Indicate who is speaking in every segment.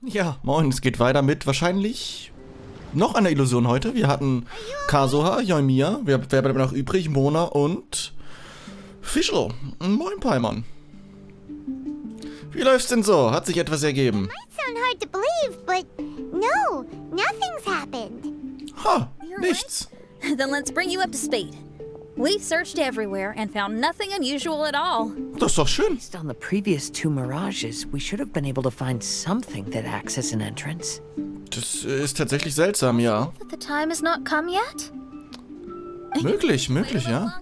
Speaker 1: Ja, moin, es geht weiter mit wahrscheinlich noch einer Illusion heute. Wir hatten Kasoha, Yoimiya, wer bleibt noch übrig? Mona und Fischl. Moin, Paimon. Wie läuft's denn so? Hat sich etwas ergeben?
Speaker 2: Might sound hard to believe, but no, nothing's happened.
Speaker 1: Ha, nichts.
Speaker 3: Then let's bring you up to speed. We've searched everywhere and found nothing unusual at all.
Speaker 1: Das ist doch schön.
Speaker 4: Based on the previous two mirages, we should have been able to find something that acts as an entrance.
Speaker 1: Das ist tatsächlich seltsam, ja.
Speaker 3: But the time has not come yet?
Speaker 1: Möglich, ja.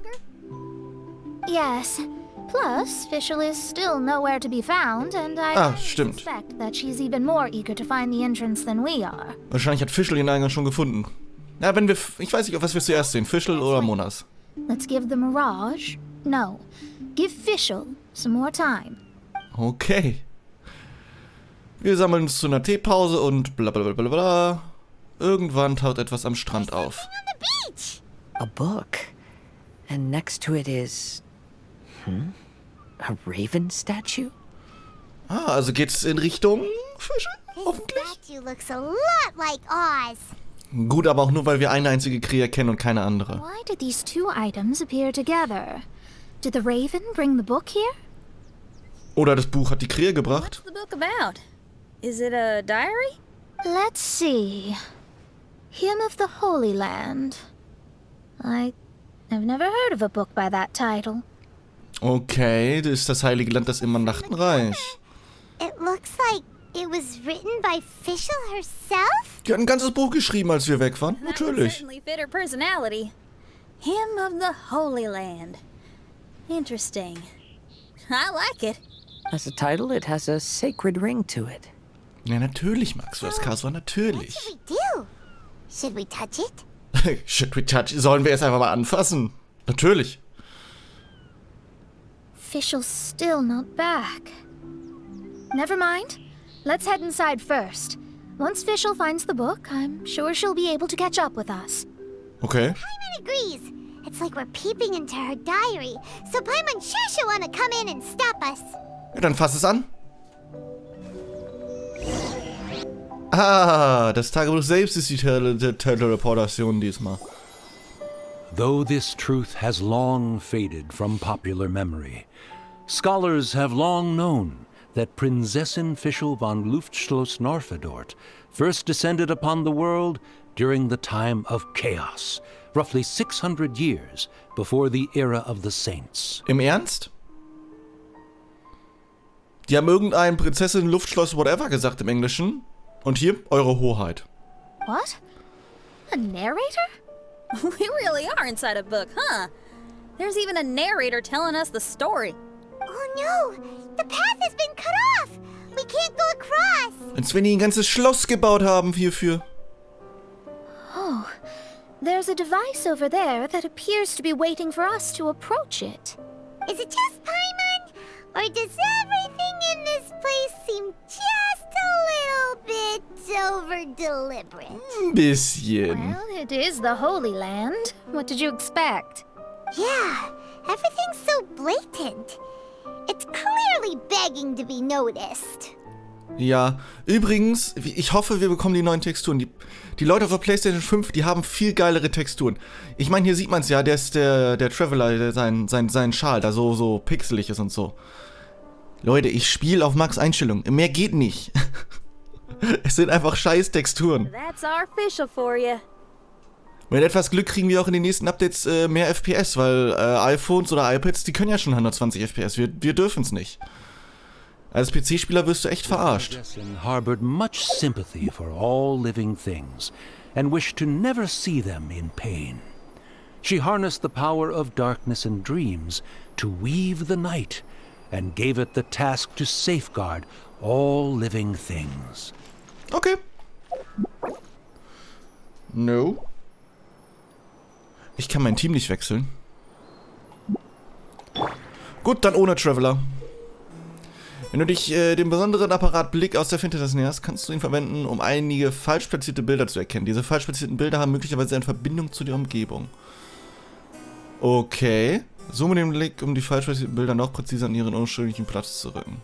Speaker 2: Yes. Plus, Fischl is still nowhere to be found, and I
Speaker 1: stimmt.
Speaker 2: suspect that she's even more eager to find the entrance than we are.
Speaker 1: Wahrscheinlich hat Fischl den Eingang schon gefunden. Ja, ich weiß nicht, was wir zuerst sehen, Fischl oder Monas.
Speaker 2: Let's give the mirage. No, give Fischl some more time.
Speaker 1: Okay. Wir sammeln uns zu einer Teepause und bla bla bla bla bla. Irgendwann taucht etwas am Strand auf.
Speaker 2: On the beach!
Speaker 4: A book. And next to it is... A raven statue?
Speaker 1: Ah, also geht's in Richtung Fischl? Hoffentlich.
Speaker 2: This statue looks a lot like Oz.
Speaker 1: Gut, aber auch nur, weil wir eine einzige Krähe kennen und keine andere.
Speaker 2: Why did these two items appear together? Did the raven bring the book here?
Speaker 1: Oder das Buch hat die Krähe gebracht.
Speaker 3: What's the book about? Is it a diary?
Speaker 2: Let's see. Hymn of the Holy Land. I've never heard of a book by that title.
Speaker 1: Okay, das ist das heilige Land des Immernachtreichs.
Speaker 2: It looks like it was written by Fischl herself?
Speaker 1: Die hat ein ganzes Buch geschrieben, als wir weg waren.
Speaker 3: That would
Speaker 1: Natürlich.
Speaker 3: certainly fit her personality. Hymn of the Holy Land. Interesting. I like it.
Speaker 4: As a title, it has a sacred ring to it.
Speaker 1: Ja, natürlich, Max, das Kaso,
Speaker 2: What
Speaker 1: natürlich.
Speaker 2: should we do? Should we touch it?
Speaker 1: Should we touch? Sollen wir es einfach mal anfassen? Natürlich.
Speaker 2: Fischl's still not back. Never mind. Let's head inside first. Once Fischl finds the book, I'm sure she'll be able to catch up with us.
Speaker 1: Okay.
Speaker 2: Paimon agrees. It's like we're peeping into her diary, so Paimon sure she'll want to come in and stop us.
Speaker 1: Ja, dann fass es an. Ah, das Tagebuch selbst ist die Teleportation diesmal.
Speaker 5: Though this truth has long faded from popular memory, scholars have long known that Prinzessin Fischl von Luftschloss-Norfedort first descended upon the world during the time of chaos, roughly 600 years before the era of the saints.
Speaker 1: Im Ernst? Die haben irgendein Prinzessin, Luftschloss, whatever gesagt im Englischen. Und hier, eure Hoheit.
Speaker 2: What? A narrator?
Speaker 3: We really are inside a book, huh? There's even a narrator telling us the story.
Speaker 2: Oh no! The path has been cut off! We can't go across!
Speaker 1: Als wenn die ein ganzes Schloss gebaut haben hierfür.
Speaker 2: Oh, there's a device over there that appears to be waiting for us to approach it. Is it just Paimon? Or does everything in this place seem just a little bit over-deliberate?
Speaker 1: Ein bisschen.
Speaker 2: Well, it is the Holy Land. What did you expect? Yeah, everything's so blatant. It's clearly begging to be noticed.
Speaker 1: Ja, übrigens, ich hoffe, wir bekommen die neuen Texturen. Die Leute auf der PlayStation 5, die haben viel geilere Texturen. Ich meine, hier sieht man es ja, der Traveler, der sein Schal da so pixelig ist und so. Leute, ich spiele auf Max Einstellung. Mehr geht nicht. Es sind einfach scheiß Texturen.
Speaker 3: That's our Fischl for you.
Speaker 1: Mit etwas Glück kriegen wir auch in den nächsten Updates mehr FPS, weil iPhones oder iPads, die können ja schon 120 FPS. Wir dürfen es nicht. Als PC-Spieler wirst du echt verarscht.
Speaker 5: Prinzessin harbored much sympathy for all living things and wished to never see them in pain. She harnessed the power of darkness and dreams to weave the night and gave it the task to safeguard all living things.
Speaker 1: Okay. No. Ich kann mein Team nicht wechseln. Gut, dann ohne Traveler. Wenn du dich den besonderen Apparat Blick aus der Finsternis näherst, kannst du ihn verwenden, um einige falsch platzierte Bilder zu erkennen. Diese falsch platzierten Bilder haben möglicherweise eine Verbindung zu der Umgebung. Okay. Zoome den Blick, um die falsch platzierten Bilder noch präziser an ihren ursprünglichen Platz zu rücken.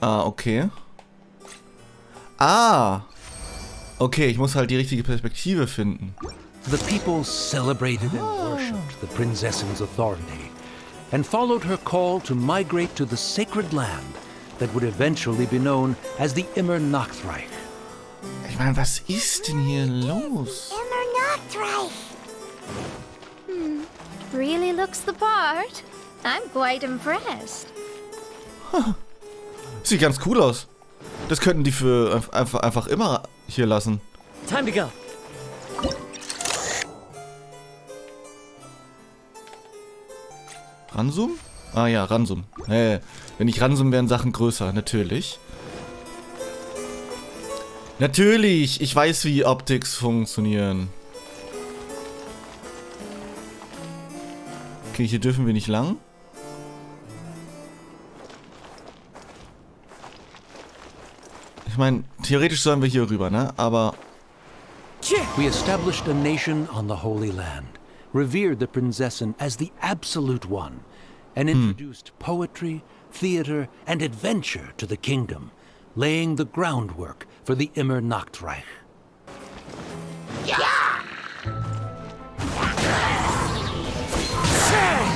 Speaker 1: Ah, okay. Ah! Okay, ich muss halt die richtige Perspektive finden.
Speaker 5: The people celebrated and worshipped the princess's authority and followed her call to migrate to the sacred land that would eventually be known as the Immernachtreichs.
Speaker 1: Ich meine, was ist denn hier los?
Speaker 2: Immernachtreichs. Really looks the part. I'm quite impressed.
Speaker 1: Sieht ganz cool aus. Das könnten die für einfach immer hier lassen.
Speaker 4: Time to go.
Speaker 1: Ranzoom? Ah ja, Ranzoom. Wenn ich ranzoom, wären Sachen größer. Natürlich. Natürlich! Ich weiß, wie Optics funktionieren. Okay, hier dürfen wir nicht lang. Ich meine, theoretisch sollen wir hier rüber, ne? Aber...
Speaker 5: We established a nation on the Holy Land, revered the Prinzessin as the absolute one, and introduced poetry, theater, and adventure to the kingdom, laying the groundwork for the Immernachtreich.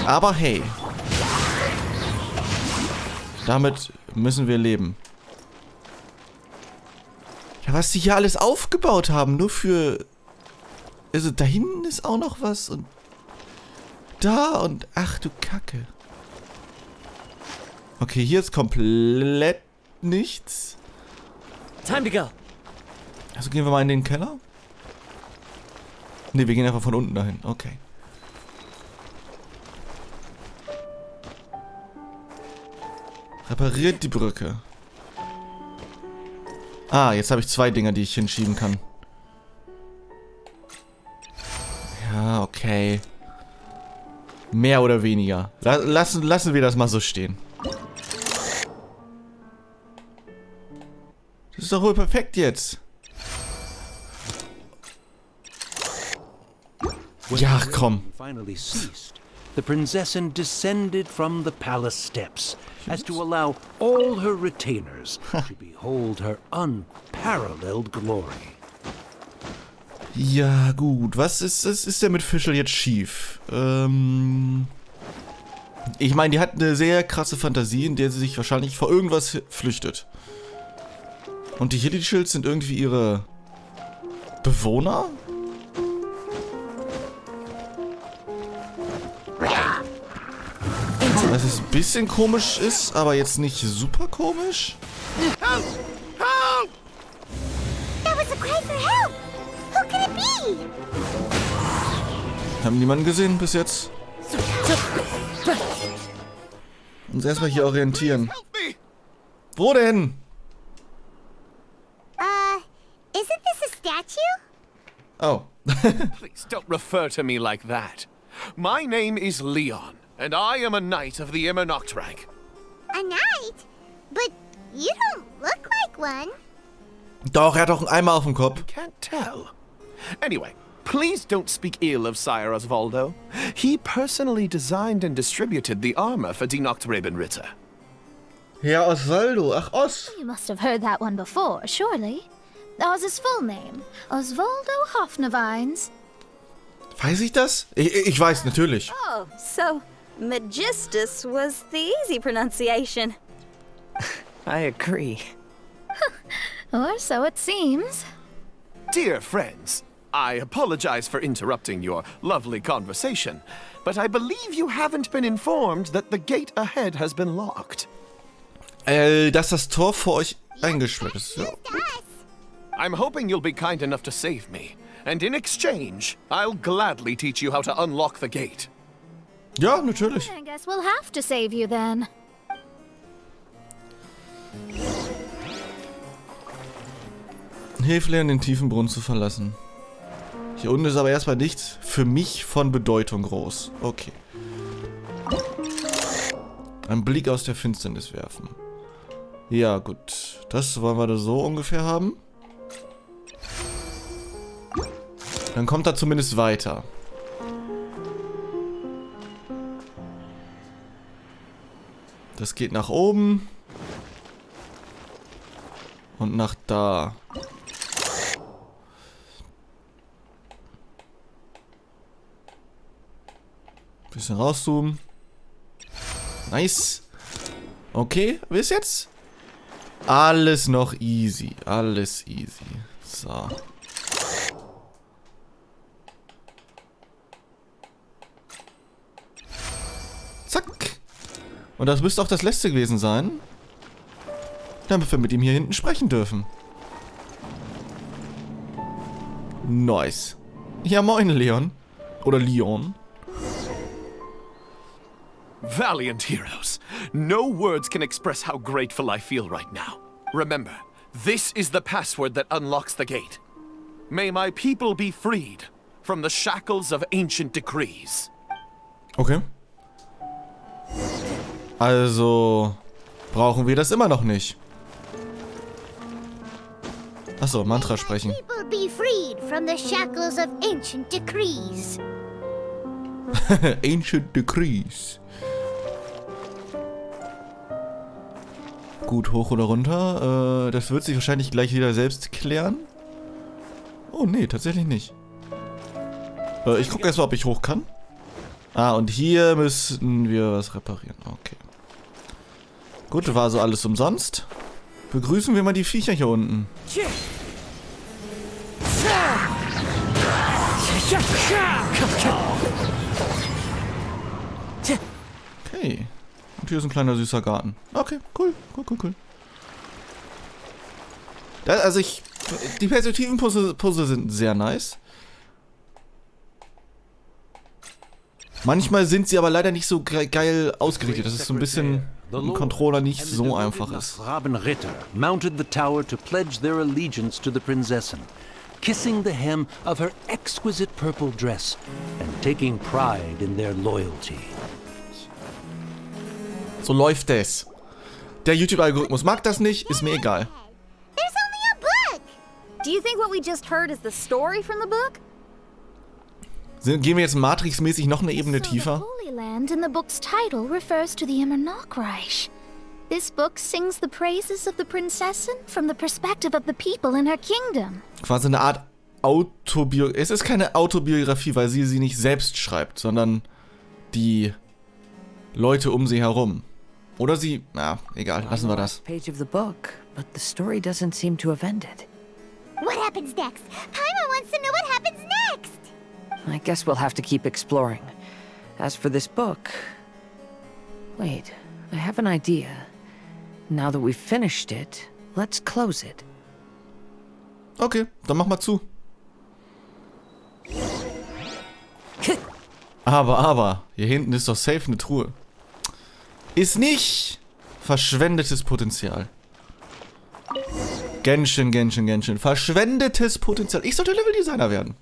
Speaker 1: Aber hey. Damit müssen wir leben. Ja, was die hier alles aufgebaut haben, nur für... Also da hinten ist auch noch was und... Da und... Ach du Kacke. Okay, hier ist komplett nichts.
Speaker 4: Time to go.
Speaker 1: Also gehen wir mal in den Keller? Ne, wir gehen einfach von unten dahin. Okay. Repariert die Brücke. Ah, jetzt habe ich 2 Dinger, die ich hinschieben kann. Ja, okay. Mehr oder weniger. Lassen wir das mal so stehen. Das ist doch wohl perfekt jetzt. Ja, komm.
Speaker 5: Finally ceased. The Prinzessin descended from the palace steps as to allow all her retainers to behold her unparalleled glory.
Speaker 1: Ja, gut. Was ist denn mit Fischl jetzt schief? Ich meine, die hat eine sehr krasse Fantasie, in der sie sich wahrscheinlich vor irgendwas flüchtet. Und die Hillischilds sind irgendwie ihre Bewohner? Was es ein bisschen komisch ist, aber jetzt nicht super komisch.
Speaker 2: Help! Help! That was a cry for help. Who could it be?
Speaker 1: Haben niemanden gesehen bis jetzt. Uns erstmal hier orientieren. Wo denn?
Speaker 2: Isn't this a statue?
Speaker 1: Oh.
Speaker 6: Please don't refer to me like that. My name is Leon, and I am a knight of the Immernachtreichs.
Speaker 2: A knight? But you don't look like one.
Speaker 1: Doch, er hat doch einen Eimer auf dem Kopf.
Speaker 6: Can't tell. Anyway, please don't speak ill of Sire Osvaldo. He personally designed and distributed the armor for die Nachtrebenritter.
Speaker 1: Herr Osvaldo, ach Os.
Speaker 2: You must have heard that one before, surely. That was his full name. Osvaldo Hofnevines.
Speaker 1: Weiß ich das? Ich weiß, natürlich.
Speaker 3: Oh, so Magistus was the easy pronunciation.
Speaker 4: I agree.
Speaker 2: Or so it seems.
Speaker 6: Dear friends, I apologize for interrupting your lovely conversation, but I believe you haven't been informed that the gate ahead has been locked.
Speaker 1: Dass das Tor vor euch eingesperrt ist. Ja.
Speaker 6: I'm hoping you'll be kind enough to save me, and in exchange, I'll gladly teach you how to unlock the gate.
Speaker 1: Ja, natürlich.
Speaker 2: I guess we'll have to save you then.
Speaker 1: Hilf lernen, den tiefen Brunnen zu verlassen. Hier unten ist aber erstmal nichts für mich von Bedeutung groß. Okay. Einen Blick aus der Finsternis werfen. Ja, gut. Das wollen wir da so ungefähr haben. Dann kommt er zumindest weiter. Das geht nach oben. Und nach da. Bisschen rauszoomen. Nice. Okay, bis jetzt? Alles noch easy. Alles easy. So. Zack. Und das müsste auch das letzte gewesen sein. Damit wir mit ihm hier hinten sprechen dürfen. Nice. Ja, moin, Leon. Oder Leon.
Speaker 6: Valiant heroes. No words can express how grateful I feel right now. Remember, this is the password that unlocks the gate. May my people be freed from the shackles of ancient decrees.
Speaker 1: Okay. Also brauchen wir das immer noch nicht. Achso, Mantra sprechen.
Speaker 2: People be freed from the shackles of ancient decrees.
Speaker 1: Ancient Decrees. Gut, hoch oder runter. Das wird sich wahrscheinlich gleich wieder selbst klären. Oh, nee, tatsächlich nicht. Ich gucke erstmal, ob ich hoch kann. Ah, und hier müssen wir was reparieren. Okay. Gut, war so alles umsonst. Begrüßen wir mal die Viecher hier unten. Okay. Und hier ist ein kleiner süßer Garten. Okay, cool. Also die Perspektivenpuzzle sind sehr nice. Manchmal sind sie aber leider nicht so geil ausgerichtet. Das ist so ein bisschen im Controller nicht so einfach ist.
Speaker 5: Ritter mounted the tower to pledge their allegiance to the Prinzessin, kissing the hem of her exquisite purple dress and taking pride in their loyalty.
Speaker 1: So läuft es. Der YouTube-Algorithmus mag das nicht, ist mir egal.
Speaker 2: There's only a book.
Speaker 3: Do you think what we just heard is the story from the book?
Speaker 1: Gehen wir jetzt Matrix-mäßig noch eine Ebene tiefer?
Speaker 2: The Holy Land in the book's title refers to the Immernachtreichs. This book sings the praises of the Prinzessin from the perspective of the people in her kingdom.
Speaker 1: Quasi eine Art Autobiografie. Es ist keine Autobiografie, weil sie nicht selbst schreibt, sondern die Leute um sie herum. Oder sie... Na, egal, lassen wir das.
Speaker 4: Page of the book, but the story doesn't seem to have ended.
Speaker 2: What happens next? Paimon wants to know what happens next.
Speaker 4: I guess we'll have to keep exploring. As for this book... Wait, I have an idea. Now that we've finished it, let's close it.
Speaker 1: Okay, dann mach mal zu. Aber, hier hinten ist doch safe eine Truhe. Ist nicht verschwendetes Potenzial. Genshin. Verschwendetes Potenzial. Ich sollte Leveldesigner werden.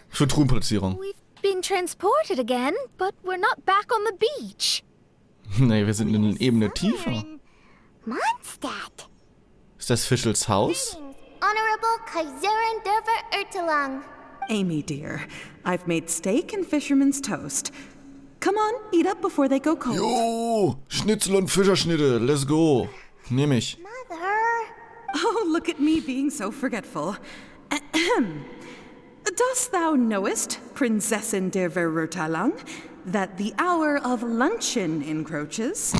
Speaker 1: Für Truhenplatzierung.
Speaker 2: We've been transported again, but we're not back on the beach.
Speaker 1: Nee, wir sind in einer Ebene tiefer.
Speaker 2: Mondstadt.
Speaker 1: Ist das Fischls Haus?
Speaker 2: Honorable Kaiserin Derver Ertelang.
Speaker 7: Amy, dear, I've made steak and fisherman's toast. Come on, eat up before they go cold.
Speaker 1: Jo, Schnitzel und Fischerschnitte, let's go. Nehm ich.
Speaker 2: Mother.
Speaker 7: Oh, look at me being so forgetful. Ahem. Dost thou knowest, Prinzessin der Verurteilung, that the hour of luncheon encroaches?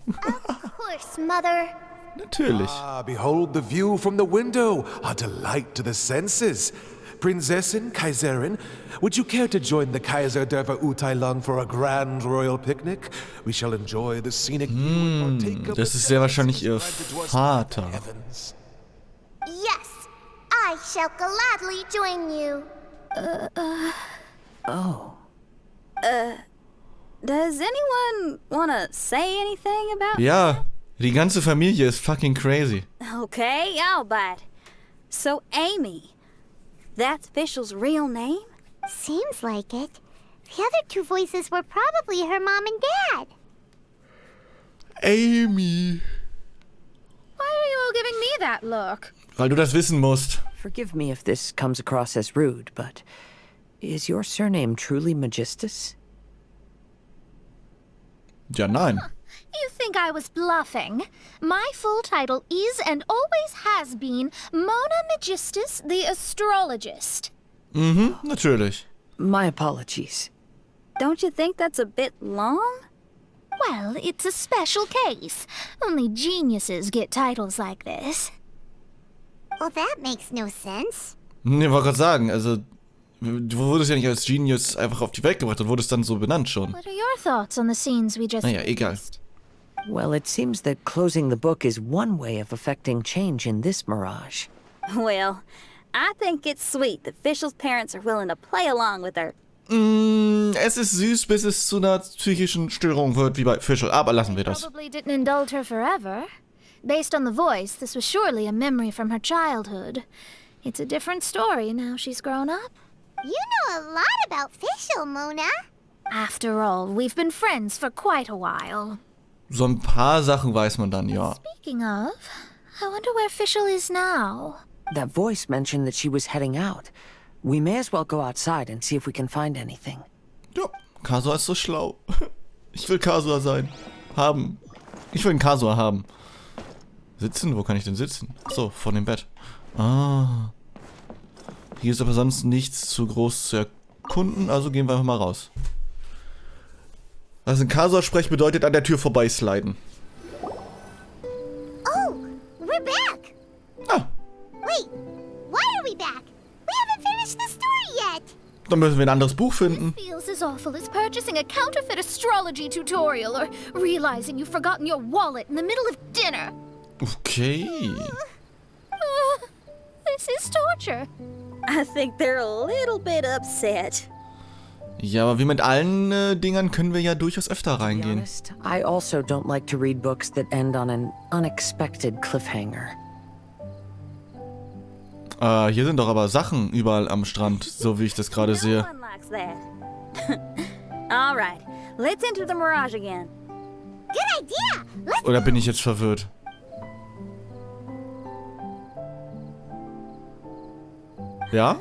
Speaker 2: Of course, Mother.
Speaker 1: Natürlich.
Speaker 8: Ah, behold the view from the window, a delight to the senses. Prinzessin, Kaiserin, would you care to join the Kaiser der Verurteilung for a grand royal picnic? We shall enjoy the scenic view and partake of
Speaker 1: Das
Speaker 8: the
Speaker 1: ist sehr wahrscheinlich ihr
Speaker 8: granted to us
Speaker 1: Vater.
Speaker 8: by the heavens.
Speaker 2: Yes, I shall gladly join you.
Speaker 3: Does anyone want to say anything about...
Speaker 1: Ja, die ganze Familie ist fucking crazy.
Speaker 3: Okay, I'll bite. So, Amy, that's Fischl's real name?
Speaker 2: Seems like it. The other two voices were probably her mom and dad.
Speaker 1: Amy.
Speaker 2: Why are you all giving me that look?
Speaker 1: Weil du das wissen musst.
Speaker 4: Forgive me if this comes across as rude, but is your surname truly Magistus?
Speaker 1: Ja, nein.
Speaker 2: You think think I was bluffing. My full title is and always has been Mona Magistus, the Astrologist.
Speaker 1: Mhm, natürlich.
Speaker 4: My apologies.
Speaker 3: Don't you think that's a bit long?
Speaker 2: Well, it's a special case. Only geniuses get titles like this.
Speaker 9: Well, that makes no sense.
Speaker 1: Ne, wollte gerade sagen, also, du wurdest ja nicht als Genius einfach auf die Welt gebracht und wurdest dann so benannt schon.
Speaker 2: What are your thoughts on the scenes we just
Speaker 1: Naja, egal.
Speaker 4: Well, it seems that closing the book is one way of affecting change in this mirage.
Speaker 3: Well, I think it's sweet that Fischl's parents are willing to play along with her.
Speaker 1: Es ist süß, bis es zu einer psychischen Störung wird, wie bei Fischl, aber lassen wir das.
Speaker 2: Probably didn't indulge her forever. Based on the voice, this was surely a memory from her childhood. It's a different story now she's grown up.
Speaker 9: You know a lot about Fischl, Mona.
Speaker 2: After all, we've been friends for quite a while.
Speaker 1: So ein paar Sachen weiß man dann, ja.
Speaker 2: Speaking of, I wonder where Fischl is now.
Speaker 4: That voice mentioned that she was heading out. We may as well go outside and see if we can find anything.
Speaker 1: Ja, Kasua ist so schlau. Ich will Kasua sein. Haben. Ich will einen Kasua haben. Sitzen? Wo kann ich denn sitzen? Achso, vor dem Bett. Ah. Hier ist aber sonst nichts zu groß zu erkunden, also gehen wir einfach mal raus. Also ein Kasua-Sprech bedeutet an der Tür vorbeisliden.
Speaker 9: Oh, we're back.
Speaker 1: Ah,
Speaker 9: Wait, why are we back? We haven't finished the story yet.
Speaker 1: dann müssen wir ein anderes Buch finden.
Speaker 2: Feels as awful as purchasing a counterfeit astrology tutorial or realizing you've forgotten your wallet in the middle of dinner.
Speaker 1: Okay.
Speaker 2: This is torture.
Speaker 3: I think they're a little bit upset.
Speaker 1: Ja, aber wie mit allen Dingern können wir ja durchaus öfter
Speaker 4: To be
Speaker 1: reingehen.
Speaker 4: honest, I also don't like to read books that end on an unexpected cliffhanger.
Speaker 1: Hier sind doch aber Sachen überall am Strand, so wie ich das gerade
Speaker 3: No
Speaker 1: sehe.
Speaker 3: one likes that. All right, let's enter the mirage again.
Speaker 9: Good idea. Let's
Speaker 1: Oder bin ich jetzt verwirrt? Ja?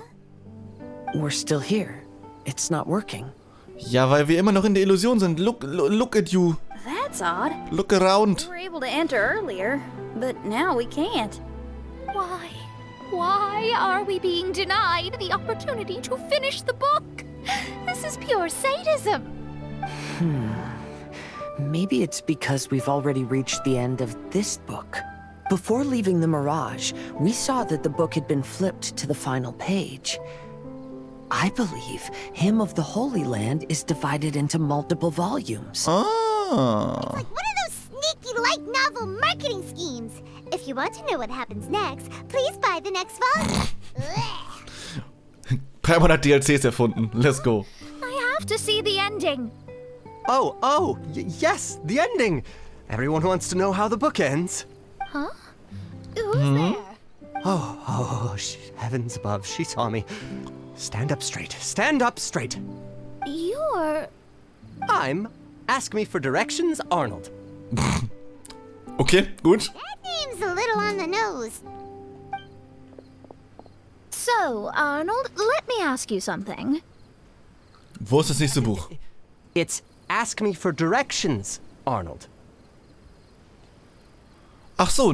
Speaker 4: We're still here. It's not working.
Speaker 1: Ja, weil wir immer noch in der Illusion sind. Look at you.
Speaker 3: That's odd.
Speaker 1: Look around.
Speaker 3: We were able to enter earlier, but now we can't.
Speaker 2: Why? Why are we being denied the opportunity to finish the book? This is pure sadism.
Speaker 4: Maybe it's because we've already reached the end of this book. Before leaving the Mirage, we saw that the book had been flipped to the final page. I believe Hymn of the Holy Land is divided into multiple volumes.
Speaker 1: Ah.
Speaker 9: like one of those sneaky light novel marketing schemes. If you want to know what happens next, please buy the next volume. Ugh.
Speaker 1: 300 DLCs erfunden. Let's go.
Speaker 2: I have to see the ending.
Speaker 10: Yes, the ending. Everyone wants to know how the book ends.
Speaker 2: Huh? Who's there?
Speaker 10: Heavens above, she saw me. Stand up straight. Stand up straight.
Speaker 2: You're...
Speaker 10: I'm Ask Me for Directions, Arnold.
Speaker 1: Okay, gut.
Speaker 9: That name's a little on the nose.
Speaker 2: So, Arnold, let me ask you something.
Speaker 1: Wo ist das nächste Buch?
Speaker 10: It's Ask Me for Directions, Arnold.
Speaker 1: Ach so,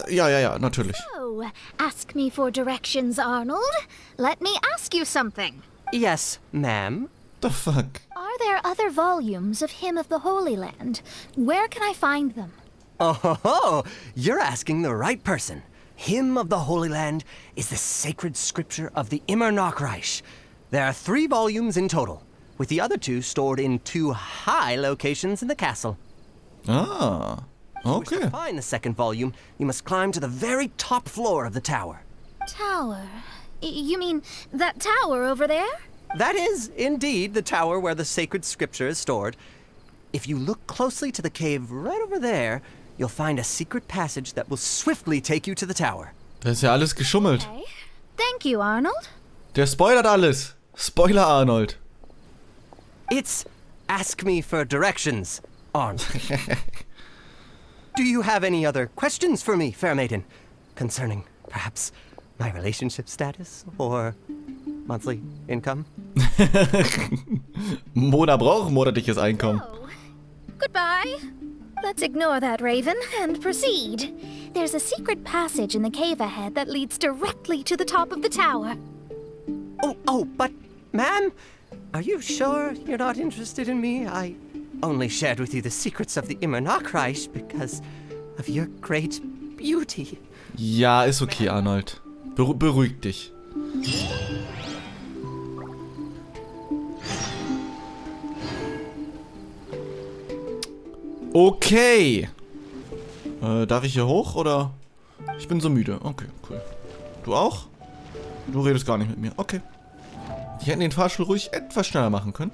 Speaker 1: ja, natürlich.
Speaker 2: Oh, ask me for directions, Arnold. Let me ask you something.
Speaker 10: Yes, ma'am.
Speaker 1: The fuck?
Speaker 2: Are there other volumes of Hymn of the Holy Land? Where can I find them?
Speaker 10: Oh, you're asking the right person. Hymn of the Holy Land is the sacred scripture of the Immernachtreichs. There are 3 volumes in total, with the other 2 stored in 2 high locations in the castle.
Speaker 1: Ah,
Speaker 10: If you wish
Speaker 1: okay.
Speaker 10: to find the second volume, you must climb to the very top floor of the tower.
Speaker 2: Tower? You mean that tower over there?
Speaker 10: That is, indeed, the tower where the sacred scripture is stored. If you look closely to the cave right over there, you'll find a secret passage that will swiftly take you to the tower.
Speaker 1: Das ist ja alles geschummelt.
Speaker 2: Okay. Thank you, Arnold.
Speaker 1: Der spoilert alles. Spoiler Arnold.
Speaker 10: It's Ask Me for Directions, Arnold. Do you have any other questions for me, fair maiden? Concerning, perhaps, my relationship status or monthly income?
Speaker 1: Mona braucht monatliches Einkommen.
Speaker 2: Oh. Goodbye. Let's ignore that, Raven, and proceed. There's a secret passage in the cave ahead that leads directly to the top of the tower.
Speaker 10: Oh, but, ma'am, are you sure you're not interested in me? I only shared with you the secrets of the Immernachtreichs because of your great beauty.
Speaker 1: Ja, ist okay, Arnold. Beruhig dich. Okay. Darf ich hier hoch, oder? Ich bin so müde. Okay, cool. Du auch? Du redest gar nicht mit mir. Okay. Die hätten den Fahrstuhl ruhig etwas schneller machen können.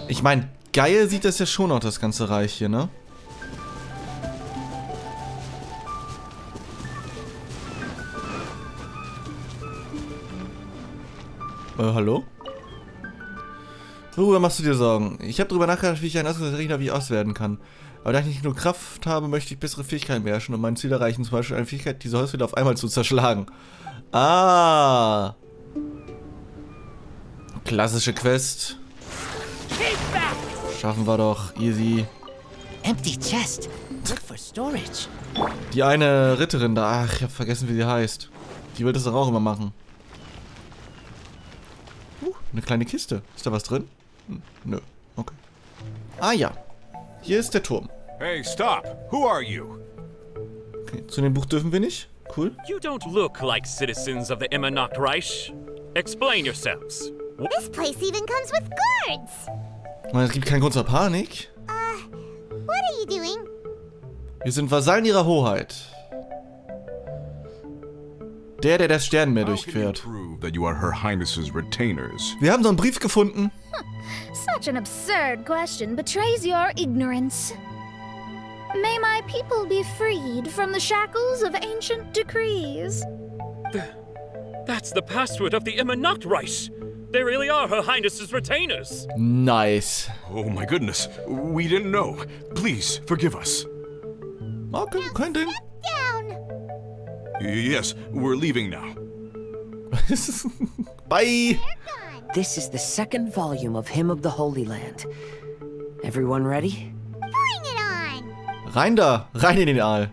Speaker 1: Ich meine, geil sieht das ja schon auch, das ganze Reich hier, ne? Hallo? Worüber machst du dir Sorgen? Ich habe darüber nachgedacht, wie ich einen Ausgerechnet auswerten kann. Aber da ich nicht genug Kraft habe, möchte ich bessere Fähigkeiten beherrschen und mein Ziel erreichen, zum Beispiel eine Fähigkeit, diese Häuser wieder auf einmal zu zerschlagen. Ah! Klassische Quest. Schaffen wir doch. Easy.
Speaker 10: Empty chest. Good for storage.
Speaker 1: Die eine Ritterin da, ach, ich hab vergessen, wie sie heißt. Die will das doch auch immer machen. Eine kleine Kiste. Ist da was drin? Nö. Okay. Ah ja. Hier ist der Turm.
Speaker 11: Hey, stop. Who are you?
Speaker 1: Okay, zu dem Buch dürfen wir nicht. Cool.
Speaker 12: You don't look like citizens of the Immernachtreichs. Explain yourselves.
Speaker 9: This place even comes with guards.
Speaker 1: Es gibt keinen Grund zur Panik.
Speaker 9: What are you doing?
Speaker 1: Wir sind Vasallen ihrer Hoheit. Der das Sternenmeer durchquert. Wir haben so einen Brief gefunden.
Speaker 2: Such an absurd question betrays your ignorance. May my people be freed from the shackles of ancient decrees.
Speaker 12: That's the password of the Immernachtreichs. They really are Her Highness's retainers.
Speaker 1: Nice.
Speaker 11: Oh my goodness, we didn't know. Please, forgive us.
Speaker 1: Okay, kein Ding.
Speaker 9: Down.
Speaker 11: Yes, we're leaving now.
Speaker 1: Bye.
Speaker 4: This is the second volume of Hymn of the Holy Land. Everyone ready?
Speaker 9: Bring it on.
Speaker 1: Rein da, rein in den Aal.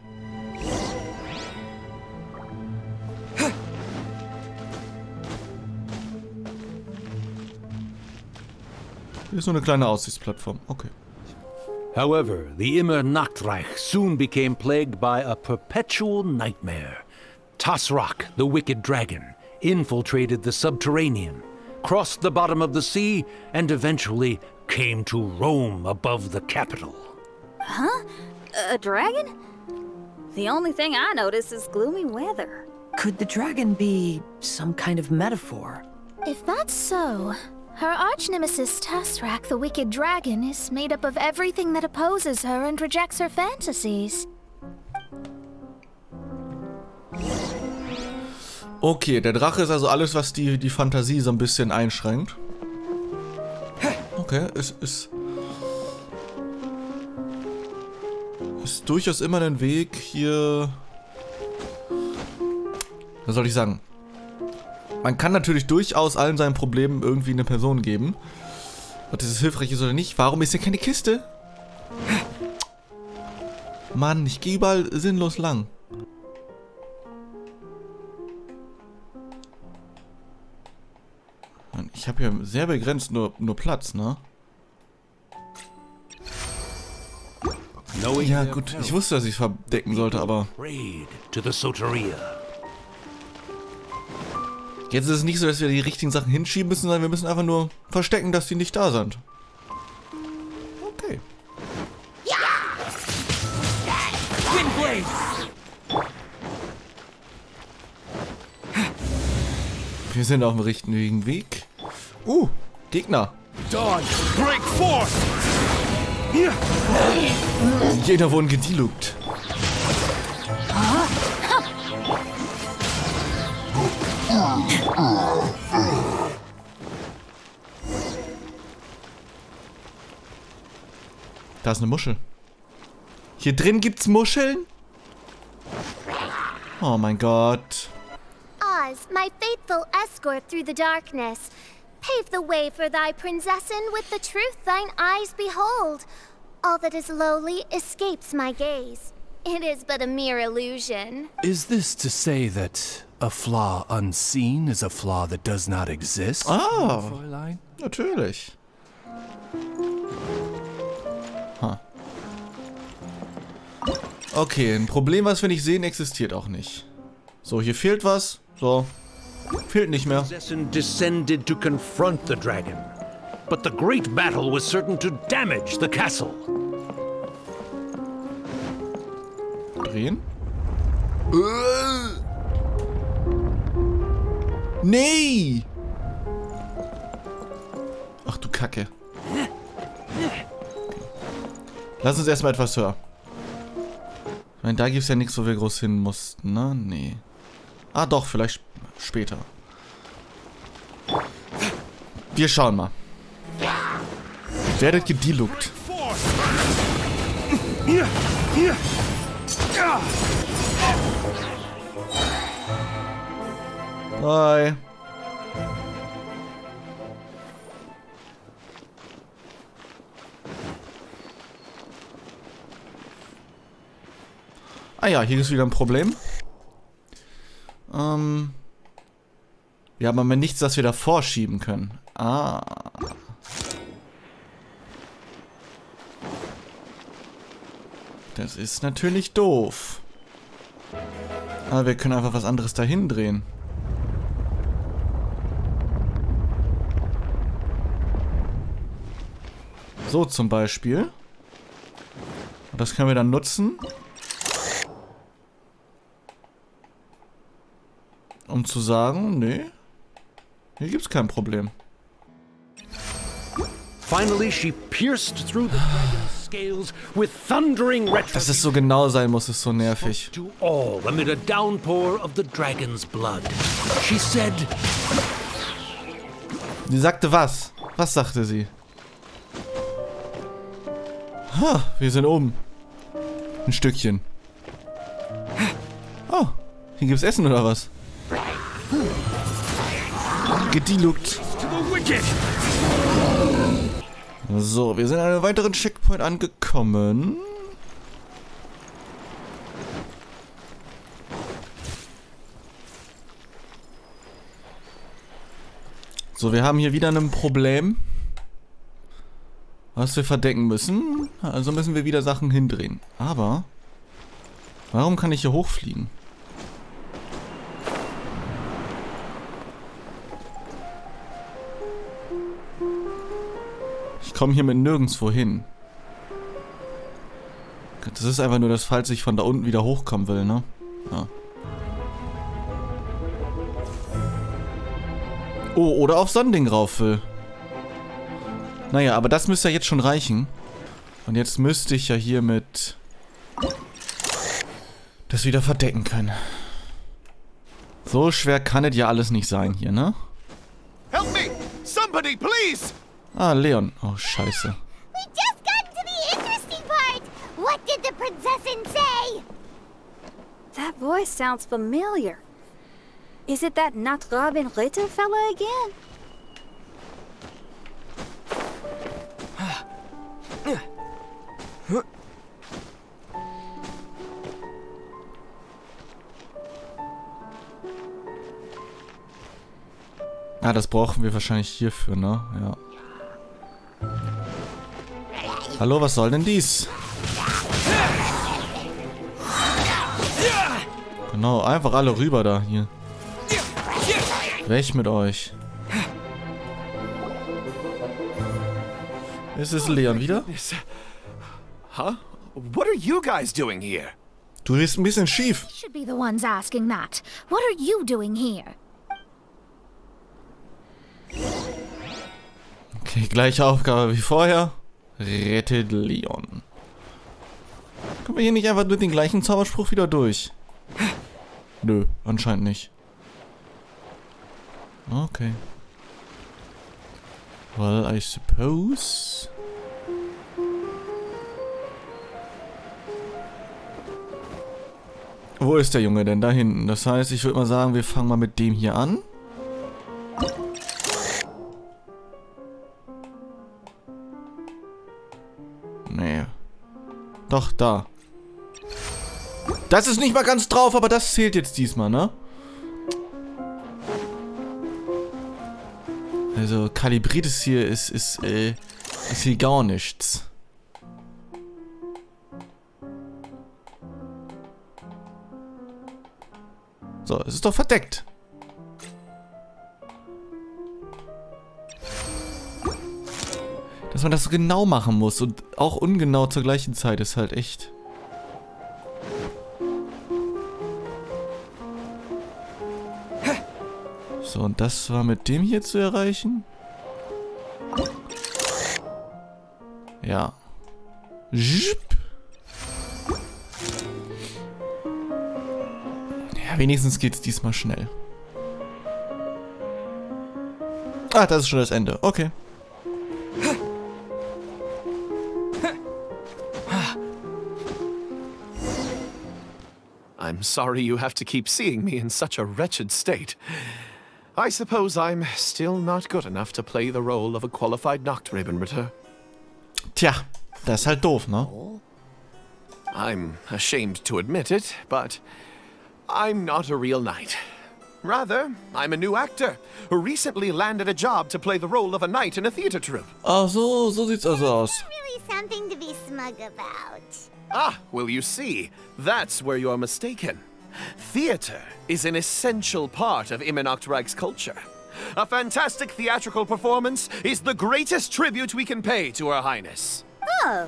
Speaker 1: Hier ist nur eine kleine Aussichtsplattform. Okay.
Speaker 5: However, the Immernachtreich soon became plagued by a perpetual nightmare. Tasrak, the wicked dragon, infiltrated the subterranean, crossed the bottom of the sea, and eventually came to roam above the capital.
Speaker 3: Huh? A dragon? The only thing I notice is gloomy weather.
Speaker 4: Could the dragon be some kind of metaphor?
Speaker 2: If that's so, her arch-nemesis Tasrak, the wicked dragon, is made up of everything that opposes her and rejects her fantasies.
Speaker 1: Okay, der Drache ist also alles, was die Fantasie so ein bisschen einschränkt. Okay, es ist durchaus immer ein Weg hier. Was soll ich sagen? Man kann natürlich durchaus allen seinen Problemen irgendwie eine Person geben. Ob das hilfreich ist oder nicht. Warum ist hier keine Kiste? Mann, ich gehe überall sinnlos lang. Ich habe hier sehr begrenzt nur Platz, ne? Ja gut, ich wusste, dass ich es verdecken sollte, aber... Jetzt ist es nicht so, dass wir die richtigen Sachen hinschieben müssen, sondern wir müssen einfach nur verstecken, dass die nicht da sind. Okay. Wir sind auf dem richtigen Weg. Gegner.
Speaker 11: Dawn, break forth!
Speaker 1: Jeder wurde gedilugt. Da ist eine Muschel. Hier drin gibt's Muscheln? Oh mein Gott.
Speaker 9: Oz, my faithful escort through the darkness, pave the way for thy princessin with the truth thine eyes behold. All that is lowly escapes my gaze. It is but a mere illusion.
Speaker 11: Is this to say that a flaw unseen is a flaw that does not exist?
Speaker 1: Ah,
Speaker 11: Fräulein?
Speaker 1: natürlich. Huh. Okay, ein Problem, was wir nicht sehen, existiert auch nicht. So, hier fehlt was. So. Fehlt nicht mehr.
Speaker 5: Prinzessin descended to confront the dragon, but the great battle was certain to damage the castle.
Speaker 1: Drehen. Nee! Ach du Kacke. Lass uns erstmal etwas höher. Ich meine, da gibt es ja nichts, wo wir groß hin mussten, ne? Nee. Ah doch, vielleicht später. Wir schauen mal. Werdet gedilugt. Bye. Ah ja, hier ist wieder ein Problem. Wir haben aber nichts, das wir da vorschieben können. Ah. Das ist natürlich doof. Aber wir können einfach was anderes dahin drehen. So zum Beispiel. Und das können wir dann nutzen, um zu sagen, nee, hier gibt's kein Problem.
Speaker 5: Finally, she pierced through the dragon's scales with thundering retribution.
Speaker 1: Dass es so genau sein muss, ist so nervig.
Speaker 5: To all amid a downpour of the dragon's blood. She said,
Speaker 1: Sie sagte was? Was sagte sie? Ha, wir sind oben. Ein Stückchen. Oh, hier gibt's Essen oder was? Gedilugt. So, wir sind an einem weiteren Checkpoint angekommen. So, wir haben hier wieder ein Problem, was wir verdecken müssen. Also müssen wir wieder Sachen hindrehen. Aber, warum kann ich hier hochfliegen? Ich komme hier mit nirgendwo hin. Das ist einfach nur das, falls ich von da unten wieder hochkommen will, ne? Ja. Oh, oder auf so ein Ding rauf will. Naja, aber das müsste ja jetzt schon reichen. Und jetzt müsste ich ja hiermit das wieder verdecken können. So schwer kann es ja alles nicht sein hier, ne?
Speaker 6: Help me! Somebody, please!
Speaker 1: Ah, Leon. Oh, scheiße.
Speaker 9: We just got to the interesting part. What did the princessin say?
Speaker 3: That voice sounds familiar. Is it that Not Robin Ritter fella again?
Speaker 1: Ah, das brauchen wir wahrscheinlich hierfür, ne? Ja. Hallo, was soll denn dies? Genau, einfach alle rüber da, hier. Weg mit euch. Ist es Leon wieder?
Speaker 6: Huh? What are you guys doing here?
Speaker 1: Du bist ein bisschen schief.
Speaker 2: We should be the ones asking that. What are you doing here?
Speaker 1: Okay, gleiche Aufgabe wie vorher. Rettet Leon. Kommen wir hier nicht einfach mit dem gleichen Zauberspruch wieder durch? Nö, anscheinend nicht. Okay. Well, I suppose. Wo ist der Junge denn? Da hinten. Das heißt, ich würde mal sagen, wir fangen mal mit dem hier an. Nee. Doch, da. Das ist nicht mal ganz drauf, aber das zählt jetzt diesmal, ne? Also, kalibriertes hier ist hier gar nichts. So, es ist doch verdeckt. Dass man das so genau machen muss und auch ungenau zur gleichen Zeit ist halt echt. So, und das war mit dem hier zu erreichen? Ja. Ja, wenigstens geht's diesmal schnell. Ah, das ist schon das Ende. Okay.
Speaker 6: I'm sorry you have to keep seeing me in such a wretched state. I suppose I'm still not good enough to play the role of a qualified Nachtrebenritter.
Speaker 1: Tja, das ist halt doof, ne?
Speaker 6: I'm ashamed to admit it, but I'm not a real knight. Rather, I'm a new actor who recently landed a job to play the role of a knight in a theater troupe.
Speaker 1: Ach so, so sieht's also aus.
Speaker 9: Really something to be smug about.
Speaker 6: Ah, well, you see, that's where you're mistaken. Theater is an essential part of Immernachtreichs culture. A fantastic theatrical performance is the greatest tribute we can pay to Her Highness.
Speaker 3: Oh,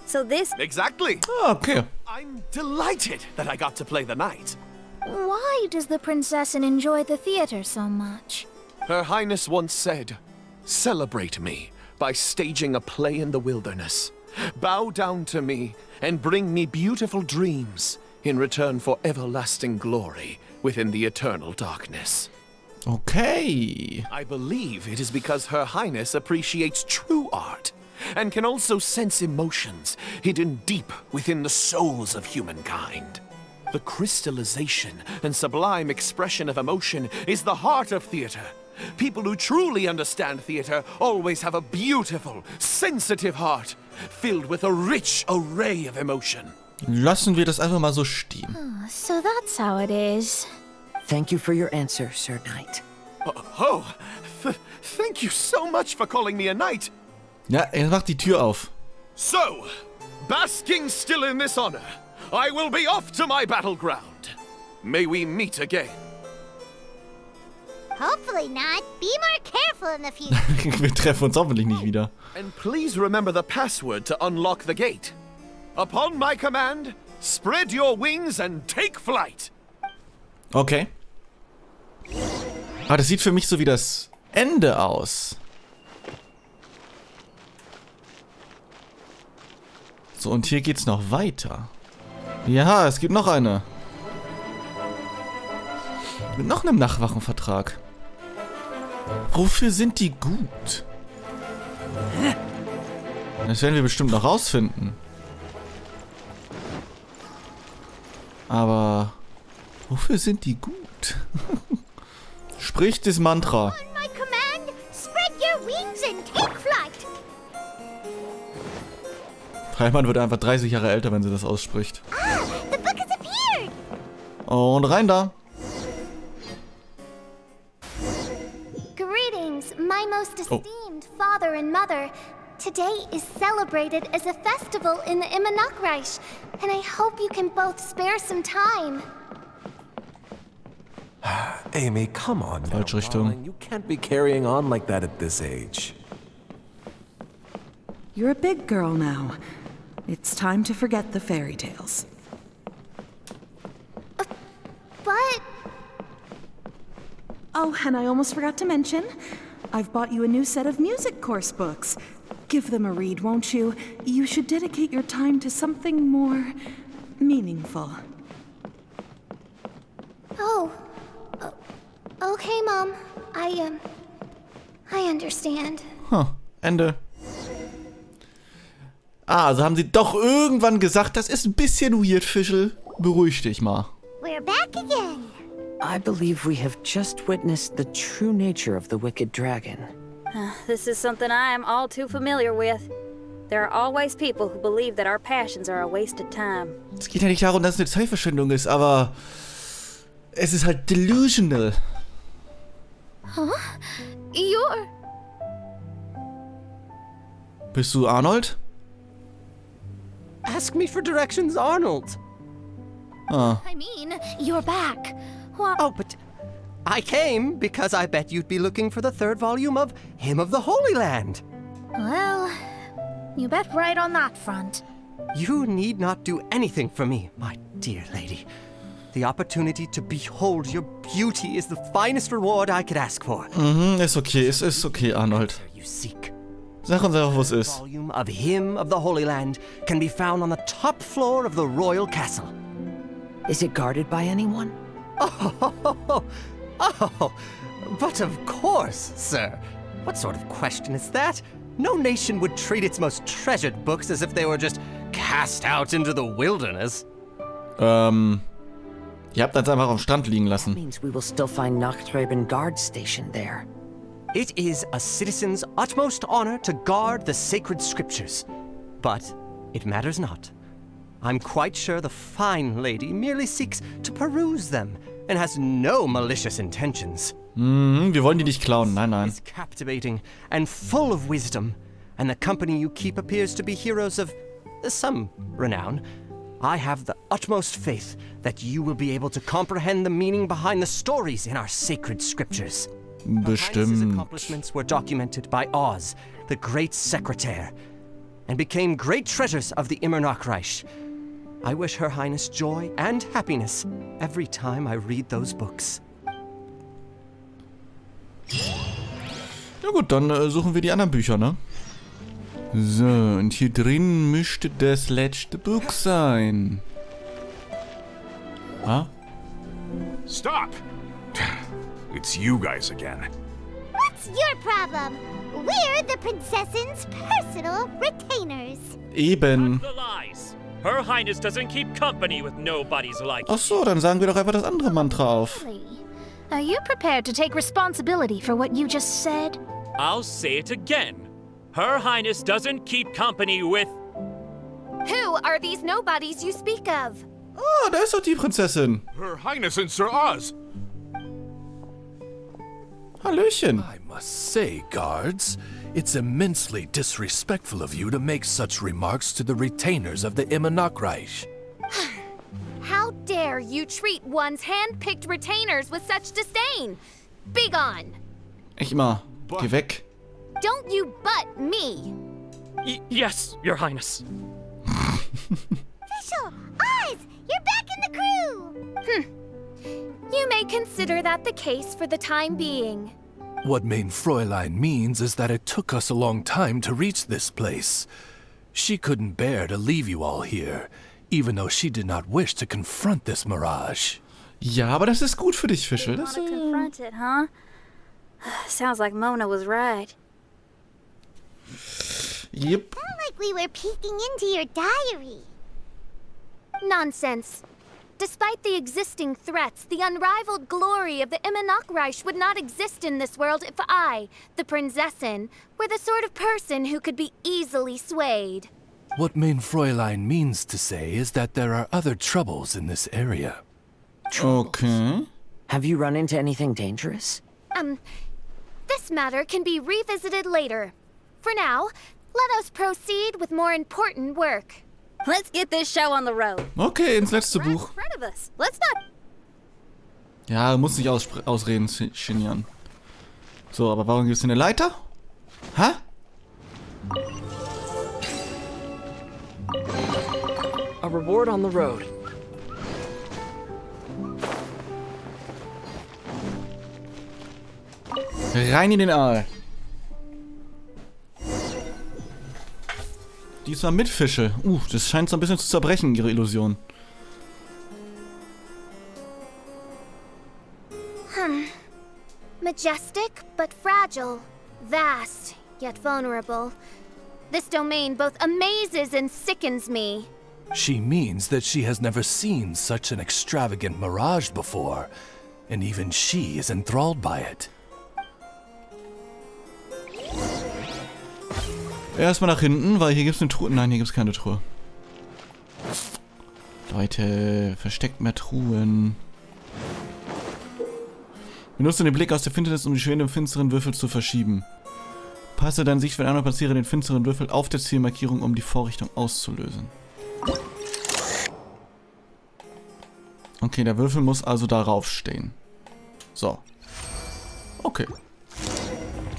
Speaker 3: so this...
Speaker 6: Exactly.
Speaker 1: Ah, okay.
Speaker 6: I'm delighted that I got to play the knight.
Speaker 2: Why does the Prinzessin enjoy the theater so much?
Speaker 6: Her Highness once said, "Celebrate me by staging a play in the wilderness. Bow down to me and bring me beautiful dreams in return for everlasting glory within the eternal darkness."
Speaker 1: Okay.
Speaker 6: I believe it is because Her Highness appreciates true art and can also sense emotions hidden deep within the souls of humankind. The crystallization and sublime expression of emotion is the heart of theater. People who truly understand theater always have a beautiful, sensitive heart, filled with a rich array of emotion.
Speaker 1: Lassen wir das einfach mal so stehen.
Speaker 2: Oh, so that's how it is.
Speaker 4: Thank you for your answer, Sir Knight.
Speaker 6: Thank you so much for calling me a knight.
Speaker 1: Ja, er macht die Tür auf.
Speaker 6: So, basking still in this honor, I will be off to my battleground. May we meet again.
Speaker 9: Hopefully not. Be more careful in the future.
Speaker 1: Wir treffen uns hoffentlich nicht wieder.
Speaker 6: And please remember the password to unlock the gate. Upon my command, spread your wings and take flight.
Speaker 1: Okay. Ah, das sieht für mich so wie das Ende aus. So, und hier geht's noch weiter. Ja, es gibt noch eine. Mit noch einem Nachtwachenvertrag. Wofür sind die gut? Das werden wir bestimmt noch rausfinden. Aber wofür sind die gut? Sprich das Mantra.
Speaker 9: On my command, spread your wings and take flight.
Speaker 1: Heimann wird einfach 30 Jahre älter, wenn sie das ausspricht.
Speaker 9: Ah, the book has appeared.
Speaker 1: Und rein da.
Speaker 2: Greetings, my most esteemed father and mother. Today is celebrated as a festival in the Immernachtreichs, and I hope you can both spare some time.
Speaker 8: Amy, come on now,
Speaker 1: Falsche Richtung.
Speaker 8: darling. You can't be carrying on like that at this age.
Speaker 7: You're a big girl now. It's time to forget the fairy tales.
Speaker 2: But...
Speaker 7: Oh, and I almost forgot to mention, I've bought you a new set of music course books. Give them a read, won't you? You should dedicate your time to something more meaningful.
Speaker 2: Oh. Okay, Mom. I understand.
Speaker 1: Ende. Ah, also haben sie doch irgendwann gesagt, das ist ein bisschen weird, Fischl. Beruhig dich mal.
Speaker 9: We're back again.
Speaker 4: I believe we have just witnessed the true nature of the wicked dragon.
Speaker 3: This is something I am all too familiar with. There are always people who believe that our passions are a wasted time.
Speaker 1: Es geht ja nicht darum, dass es eine Zeitverschwendung ist, aber es ist halt delusional.
Speaker 2: Huh? You're...
Speaker 1: Bist du Arnold?
Speaker 10: Ask me for directions, Arnold.
Speaker 1: Ah.
Speaker 2: I mean, you're back. Why...
Speaker 10: Oh, but I came because I bet you'd be looking for the third volume of Hymn of the Holy Land.
Speaker 2: Well, you bet right on that front.
Speaker 10: You need not do anything for me, my dear lady. The opportunity to behold your beauty is the finest reward I could ask for.
Speaker 1: Ist okay, es ist okay, Arnold.
Speaker 10: You seek.
Speaker 1: Sag uns einfach, wo es ist.
Speaker 10: Volume of Hymn of the Holy Land can be found on the top floor of the royal castle.
Speaker 4: Is it guarded by anyone?
Speaker 10: Oh, but of course, sir. What sort of question is that? No nation would treat its most treasured books as if they were just cast out into the wilderness.
Speaker 1: Ihr habt uns einfach am Strand liegen
Speaker 4: That
Speaker 1: lassen.
Speaker 4: means we will still find Nachtreiben guard stationed there.
Speaker 10: It is a citizen's utmost honor to guard the sacred scriptures. But it matters not. I'm quite sure the fine lady merely seeks to peruse them and has no malicious intentions.
Speaker 1: Wir wollen die nicht klauen, nein, nein.
Speaker 10: It's captivating and full of wisdom, and the company you keep appears to be heroes of some renown. I have the utmost faith that you will be able to comprehend the meaning behind the stories in our sacred scriptures. Her Highness's
Speaker 1: Bestimmt.
Speaker 10: accomplishments were documented by Oz, the great secretary, and became great treasures of the Immernachtreichs. I wish Her Highness joy and happiness every time I read those books.
Speaker 1: Ja gut, dann suchen wir die anderen Bücher, ne? So, und hier drin müsste das letzte Buch sein. Ah?
Speaker 13: Stop! It's you guys again.
Speaker 9: What's your problem? We're the princess's personal retainers.
Speaker 1: Eben.
Speaker 12: The lies. Her Highness doesn't keep company with nobodies like
Speaker 1: Ach so, dann sagen wir doch einfach das andere Mantra auf.
Speaker 2: Are you prepared to take responsibility for what you just said?
Speaker 12: I'll say it again. Her Highness doesn't keep company with...
Speaker 2: Who are these nobodies you speak of?
Speaker 1: Ah, da ist doch die Prinzessin.
Speaker 13: Her Highness and Sir Oz.
Speaker 1: Hallöchen.
Speaker 11: I must say, guards, it's immensely disrespectful of you to make such remarks to the retainers of the Immernachtreichs.
Speaker 2: How dare you treat one's hand-picked retainers with such disdain? Begone!
Speaker 1: Immer, geh weg.
Speaker 2: Don't you butt me!
Speaker 12: Yes, Your Highness.
Speaker 9: Fischl! Oz! You're back in the crew!
Speaker 2: You may consider that the case for the time being.
Speaker 11: What Mein Fräulein means is that it took us a long time to reach this place. She couldn't bear to leave you all here, even though she did not wish to confront this mirage.
Speaker 1: Ja, aber das ist gut für dich, Fischl. Das,
Speaker 3: Want to confront it, huh? Sounds like Mona was right.
Speaker 1: Yep.
Speaker 9: Felt like we were peeking into your diary.
Speaker 2: Nonsense. Despite the existing threats, the unrivaled glory of the Immernachtreich would not exist in this world if I, the Prinzessin, were the sort of person who could be easily swayed.
Speaker 11: What Mein Fräulein means to say is that there are other troubles in this area.
Speaker 1: Okay.
Speaker 4: Have you run into anything dangerous?
Speaker 2: This matter can be revisited later. For now, let us proceed with more important work.
Speaker 3: Let's get this show on the road.
Speaker 1: Okay, ins letzte
Speaker 3: Right in
Speaker 1: Buch.
Speaker 3: front of us. Let's not...
Speaker 1: Ja, muss nicht ausreden, Xinyan. So, aber warum gibt's hier eine Leiter? Hä?
Speaker 14: A reward on the road.
Speaker 1: Rein in den Aal. Diesmal mit Fischl. Das scheint so ein bisschen zu zerbrechen, ihre Illusion.
Speaker 2: Majestic, but fragile. Vast, yet vulnerable. This domain both amazes and sickens me.
Speaker 11: She means that she has never seen such an extravagant mirage before, and even she is enthralled by it.
Speaker 1: Erstmal nach hinten, weil hier gibt es eine Truhe. Nein, hier gibt es keine Truhe. Leute, versteckt mehr Truhen. Benutze den Blick aus der Finsternis, um die Schwere im finsteren Würfel zu verschieben. Passe deine Sicht, wenn einer passiere, den finsteren Würfel auf der Zielmarkierung, um die Vorrichtung auszulösen. Okay, der Würfel muss also darauf stehen. So. Okay.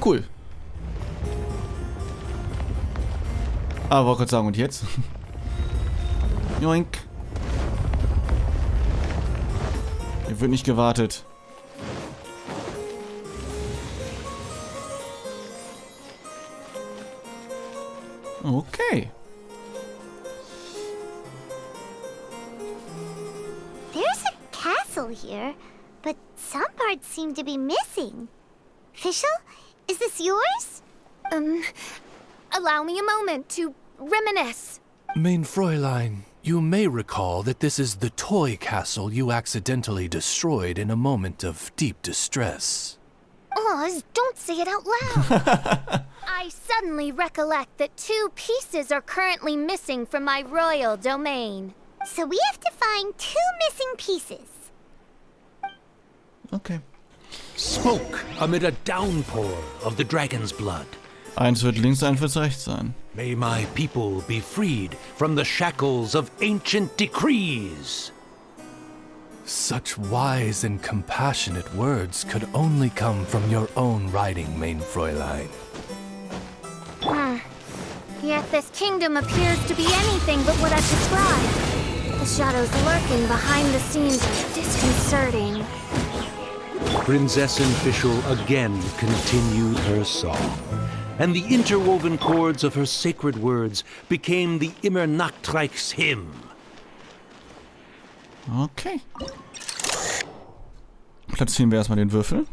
Speaker 1: Cool. Aber wollte gerade sagen, und jetzt? Joink. Hier wird nicht gewartet. Okay.
Speaker 9: There's a castle here, but some parts seem to be missing. Fischl, is this yours?
Speaker 2: Allow me a moment to reminisce.
Speaker 11: Mein Fräulein, you may recall that this is the toy castle you accidentally destroyed in a moment of deep distress.
Speaker 2: Oh, don't say it out loud. I suddenly recollect that 2 pieces are currently missing from my royal domain.
Speaker 9: So we have to find 2 missing pieces.
Speaker 1: Okay.
Speaker 5: Smoke amid a downpour of the dragon's blood.
Speaker 1: Eins wird links, eins wird rechts sein.
Speaker 5: May my people be freed from the shackles of ancient decrees.
Speaker 11: Such wise and compassionate words could only come from your own writing, Mein Fräulein.
Speaker 2: Yet this kingdom appears to be anything but what I've described. The shadows lurking behind the scenes are disconcerting.
Speaker 5: Prinzessin Fischl again continued her song, and the interwoven chords of her sacred words became the Immernachtreichs hymn.
Speaker 1: Okay. Platzieren wir erstmal den Würfel.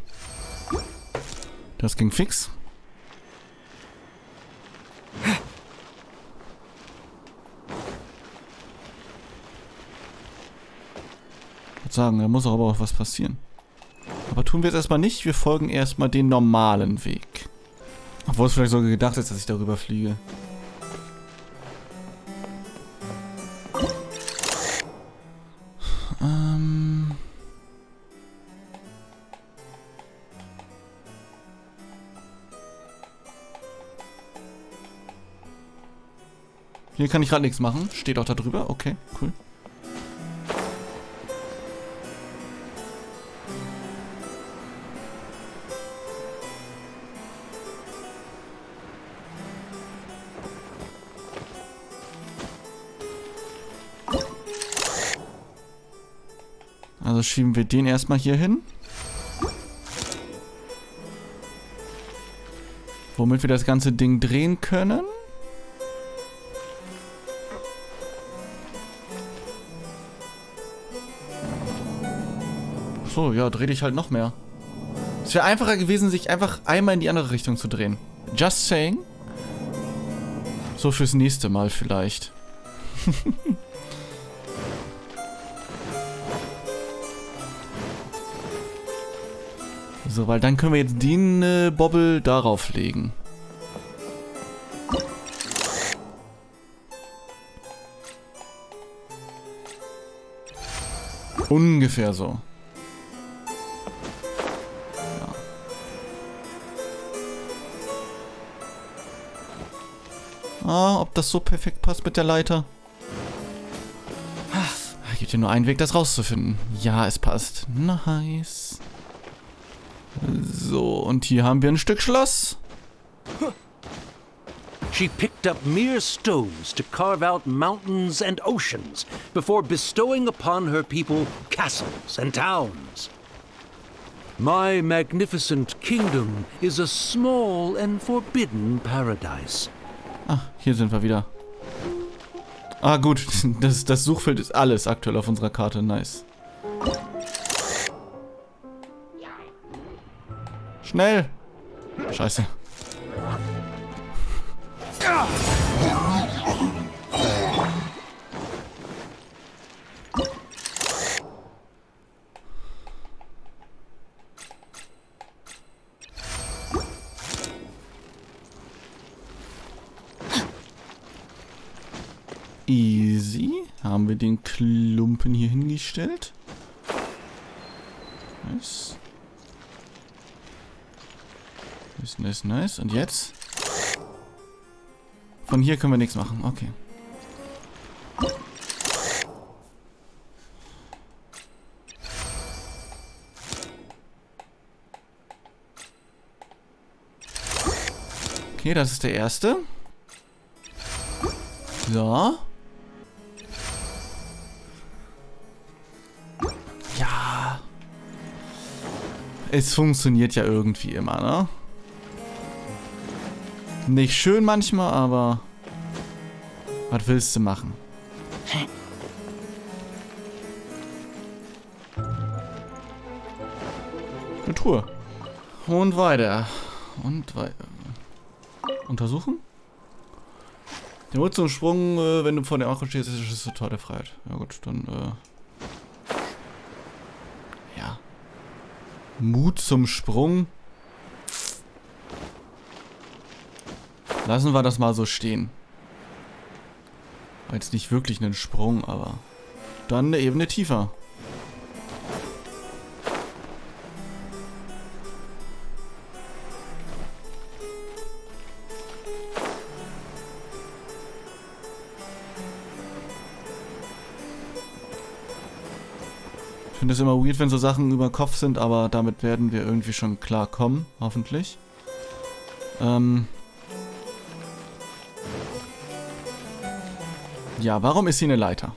Speaker 1: Das ging fix. Ich würde sagen, da muss aber auch was passieren. Aber tun wir es erstmal nicht. Wir folgen erstmal den normalen Weg. Obwohl es vielleicht sogar gedacht ist, dass ich darüber fliege. Hier kann ich gerade nichts machen. Steht auch da drüber. Okay, cool. Also schieben wir den erstmal hier hin. Womit wir das ganze Ding drehen können. So, ja, dreh dich halt noch mehr. Es wäre einfacher gewesen, sich einfach einmal in die andere Richtung zu drehen. Just saying. So fürs nächste Mal vielleicht. So, weil dann können wir jetzt den Bobbel darauf legen. Ungefähr so. Ah, ob das so perfekt passt mit der Leiter? Es gibt ja nur einen Weg, das rauszufinden. Ja, es passt. Nice. So, und hier haben wir ein Stück Schloss.
Speaker 5: She picked up mere stones to carve out mountains and oceans before bestowing upon her people castles and towns. My magnificent kingdom is a small and forbidden paradise.
Speaker 1: Ah, hier sind wir wieder. Ah, gut. Das Suchfeld ist alles aktuell auf unserer Karte. Nice. Schnell! Scheiße. Easy. Haben wir den Klumpen hier hingestellt. Nice. Nice, nice, nice. Und jetzt? Von hier können wir nichts machen. Okay. Okay, das ist der erste. So. Ja. Es funktioniert ja irgendwie immer, ne? Nicht schön manchmal, aber was willst du machen? Eine Truhe. Und weiter. Und weiter. Untersuchen? Der Mut zum Sprung, wenn du vor der Augen stehst, ist es total der Freiheit. Ja gut, dann, ja. Mut zum Sprung. Lassen wir das mal so stehen. War jetzt nicht wirklich ein Sprung, aber dann eine Ebene tiefer. Ich finde es immer weird, wenn so Sachen über den Kopf sind, aber damit werden wir irgendwie schon klar kommen, hoffentlich. Ja, warum ist hier eine Leiter?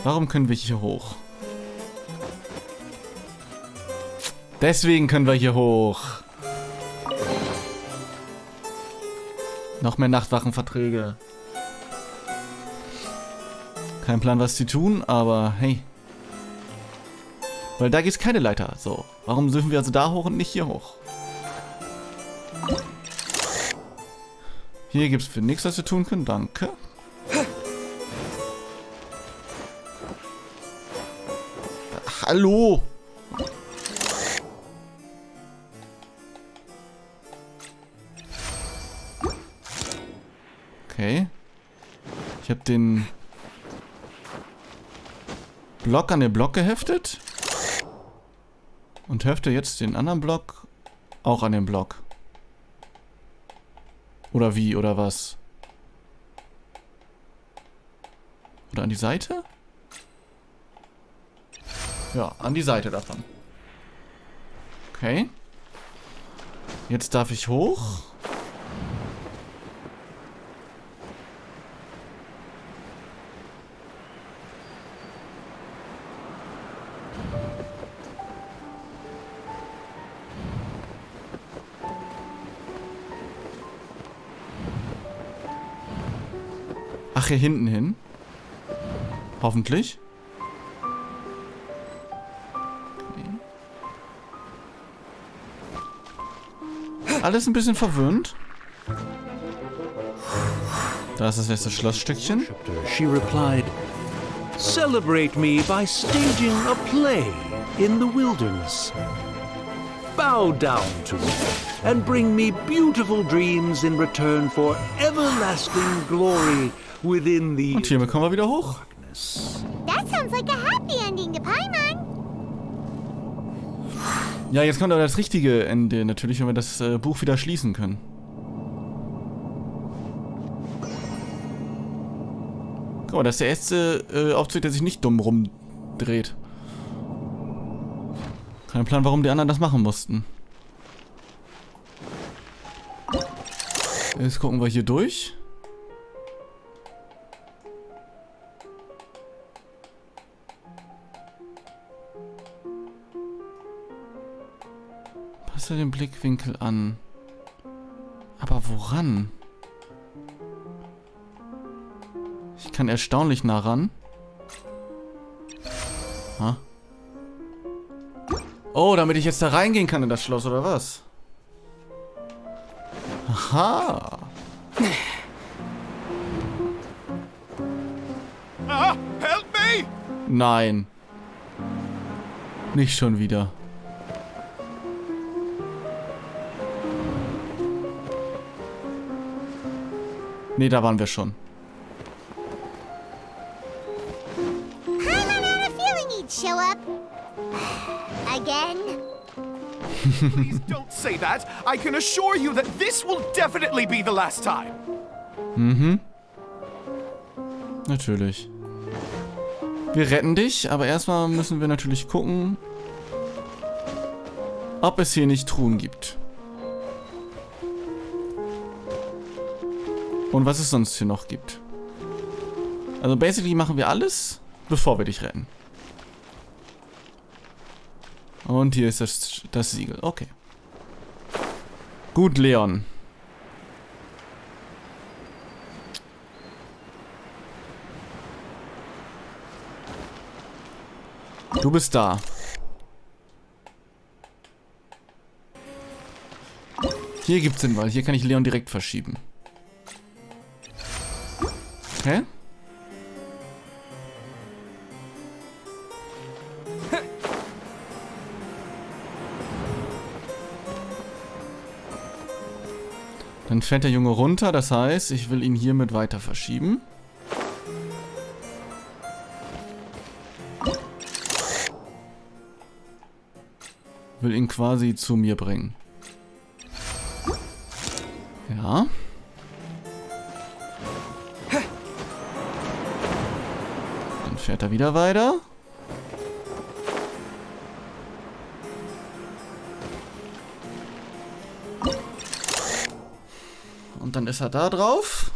Speaker 1: Warum können wir hier hoch? Deswegen können wir hier hoch. Noch mehr Nachtwachenverträge. Kein Plan, was sie tun, aber hey. Weil da gibt es keine Leiter. So, warum dürfen wir also da hoch und nicht hier hoch? Hier gibt es für nichts, was wir tun können. Danke. Hallo! Okay. Ich habe den Block an den Block geheftet. Und hefte jetzt den anderen Block auch an den Block. Oder wie, oder was? Oder an die Seite? Ja, an die Seite davon. Okay. Jetzt darf ich hoch. Ach, hier hinten hin. Hoffentlich. Okay. Alles ein bisschen verwirrend. Da ist das letzte Schlossstückchen.
Speaker 5: She replied, "Celebrate me by staging a play in the wilderness. Bow down to me and bring me beautiful dreams in return for everlasting glory within the."
Speaker 1: Und hier bekommen wir wieder hoch.
Speaker 9: That sounds like a happy ending to Paimon.
Speaker 1: Ja, jetzt kommt aber das richtige Ende, natürlich, wenn wir das Buch wieder schließen können. Guck mal, das ist der erste Aufzug, der sich nicht dumm rumdreht. Kein Plan, warum die anderen das machen mussten. Jetzt gucken wir hier durch. Passe den Blickwinkel an. Aber woran? Ich kann erstaunlich nah ran. Ha? Oh, damit ich jetzt da reingehen kann in das Schloss, oder was? Aha.
Speaker 13: Help me!
Speaker 1: Nein. Nicht schon wieder. Nee, da waren wir schon.
Speaker 9: might show up. Again.
Speaker 6: Please don't say that. I can assure you that this will definitely be the last time.
Speaker 1: Mhm. Natürlich. Wir retten dich, aber erstmal müssen wir natürlich gucken, ob es hier nicht Truhen gibt. Und was es sonst hier noch gibt. Also basically machen wir alles, bevor wir dich retten. Und hier ist das Siegel. Okay. Gut, Leon. Du bist da. Hier gibt's den Wald. Hier kann ich Leon direkt verschieben. Okay. Dann fällt der Junge runter, das heißt, ich will ihn hiermit weiter verschieben. Will ihn quasi zu mir bringen. Ja. Dann fährt er wieder weiter. Und dann ist er da drauf.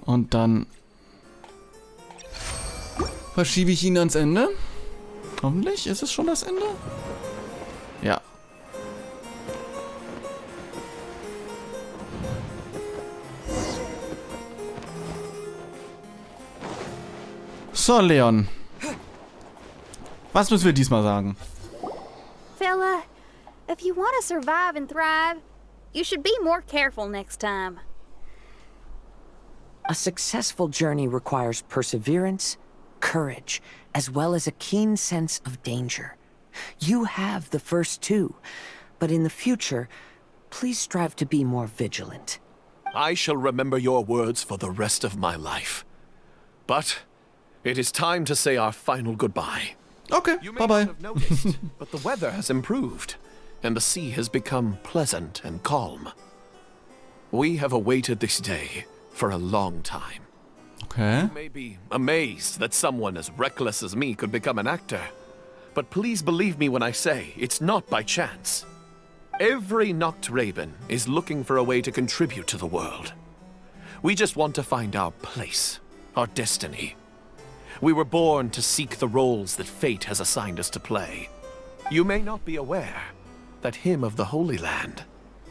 Speaker 1: Und dann verschiebe ich ihn ans Ende. Hoffentlich ist es schon das Ende. Ja. So, Leon. Was müssen wir diesmal sagen?
Speaker 3: Fella, if you want to survive and thrive, you should be more careful next time.
Speaker 4: A successful journey requires perseverance, courage, as well as a keen sense of danger. You have the first two, but in the future, please strive to be more vigilant.
Speaker 6: I shall remember your words for the rest of my life. But it is time to say our final goodbye.
Speaker 1: Okay,
Speaker 6: you may not have noticed, but the weather has improved, and the sea has become pleasant and calm. We have awaited this day for a long time.
Speaker 1: Okay.
Speaker 6: You may be amazed that someone as reckless as me could become an actor, but please believe me when I say it's not by chance. Every Nachtreiben is looking for a way to contribute to the world. We just want to find our place, our destiny. We were born to seek the roles that fate has assigned us to play. You may not be aware that Hymn of the Holy Land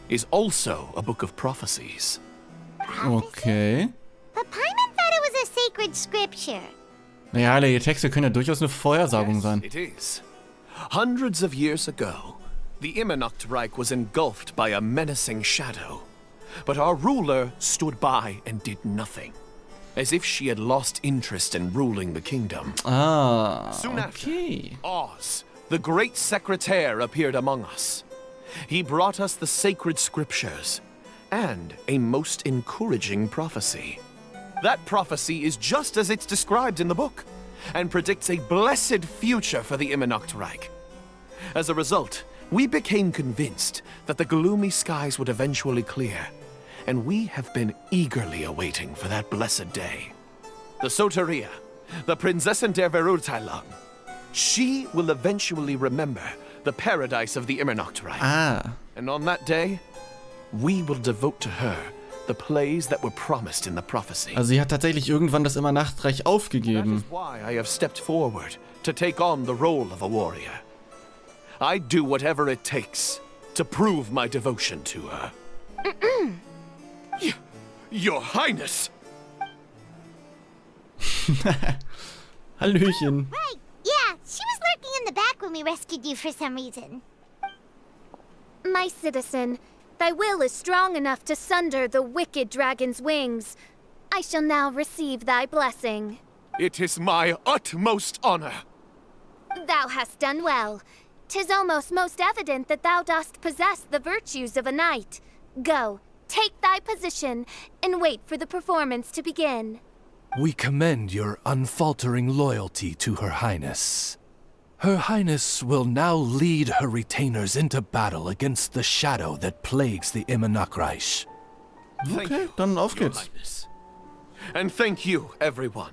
Speaker 6: is also a book of prophecies.
Speaker 1: Okay.
Speaker 9: But Paimon thought it was a sacred scripture.
Speaker 1: Naja, die Texte können ja durchaus eine Vorhersagung sein.
Speaker 6: It is. Hundreds of years ago, the Immernachtreichs was engulfed by a menacing shadow. But our ruler stood by and did nothing, as if she had lost interest in ruling the kingdom. Soon after, Oz, the great secretaire, appeared among us. He brought us the sacred scriptures and a most encouraging prophecy. That prophecy is just as it's described in the book, and predicts a blessed future for the Immernachtreich. As a result, we became convinced that the gloomy skies would eventually clear, and we have been eagerly awaiting for that blessed day. The Soteria, the Prinzessin der Verurteilung, she will eventually remember the paradise of the Immernachtreich. And on that day, we will devote to her the plays that were promised in the prophecy.
Speaker 1: Also sie hat tatsächlich irgendwann das Immernachtreich aufgegeben.
Speaker 6: That is why I have stepped forward to take on the role of a warrior. I'd do whatever it takes to prove my devotion to her. Your Highness!
Speaker 1: Hallöchen.
Speaker 9: Right, yeah, she was lurking in the back when we rescued you for some reason.
Speaker 2: My citizen, thy will is strong enough to sunder the wicked dragon's wings. I shall now receive thy blessing.
Speaker 6: It is my utmost honor.
Speaker 2: Thou hast done well. 'Tis almost most evident that thou dost possess the virtues of a knight. Go, take thy position and wait for the performance to begin.
Speaker 11: We commend your unfaltering loyalty to Her Highness. Her Highness will now lead her retainers into battle against the shadow that plagues the Immernachtreichs.
Speaker 1: Okay, dann auf geht's.
Speaker 6: And thank you, everyone.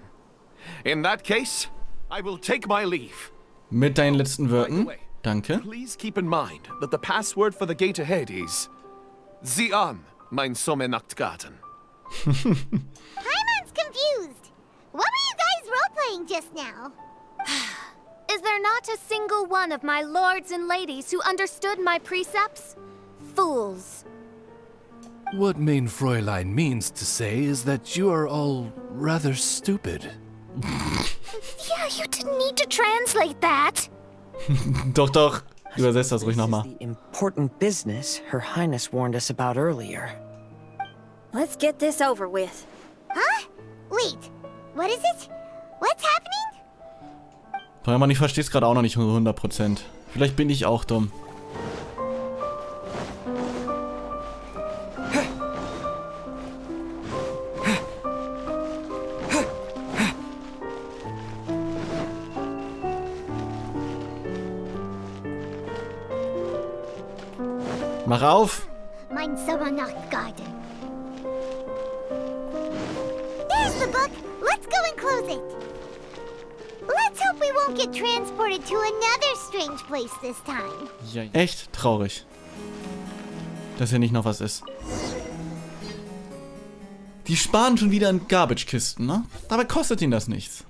Speaker 6: In that case, I will take my leave.
Speaker 1: Mit deinen letzten Wörtern. Danke.
Speaker 6: Please keep in mind that the password for the gate ahead is Ein Sommeraufenthalt.
Speaker 9: Paimon's confused. What were you guys role-playing just now?
Speaker 2: Is there not a single one of my lords and ladies who understood my precepts? Fools.
Speaker 11: What Mein Fräulein means to say is that you are all rather stupid.
Speaker 2: Yeah, you didn't need to translate that.
Speaker 1: Doch, doch. Übersetzt das ruhig nochmal.
Speaker 4: The important business Her Highness warned us about earlier.
Speaker 3: Let's get this over with.
Speaker 9: Huh? Wait, what is it? What's happening?
Speaker 1: Paimon, ich verstehe es gerade auch noch nicht 100%. Vielleicht bin ich auch dumm. Mach auf!
Speaker 9: Mein Sommernachtgarten. There's the book. Let's go and close it. Let's hope we won't get transported to another strange place this time.
Speaker 1: Ja, echt traurig. Dass hier nicht noch was ist. Die sparen schon wieder in Garbage-Kisten, ne? Dabei kostet ihnen das nichts.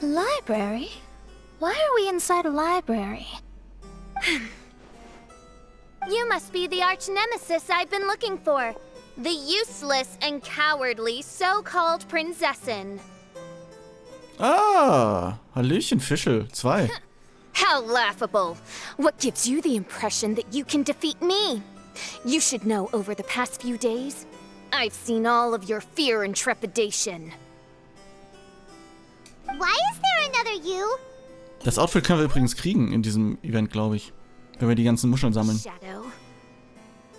Speaker 2: Library? Why are we inside a library? You must be the arch nemesis I've been looking for. The useless and cowardly so-called Prinzessin.
Speaker 1: Ah, Hallöchen, Fischl 2.
Speaker 2: How laughable. What gives you the impression that you can defeat me? You should know over the past few days, I've seen all of your fear and trepidation.
Speaker 9: Why is there another you?
Speaker 1: Das Outfit können wir übrigens kriegen in diesem Event, glaube ich. Wenn wir die ganzen Muscheln sammeln.
Speaker 2: Shadow.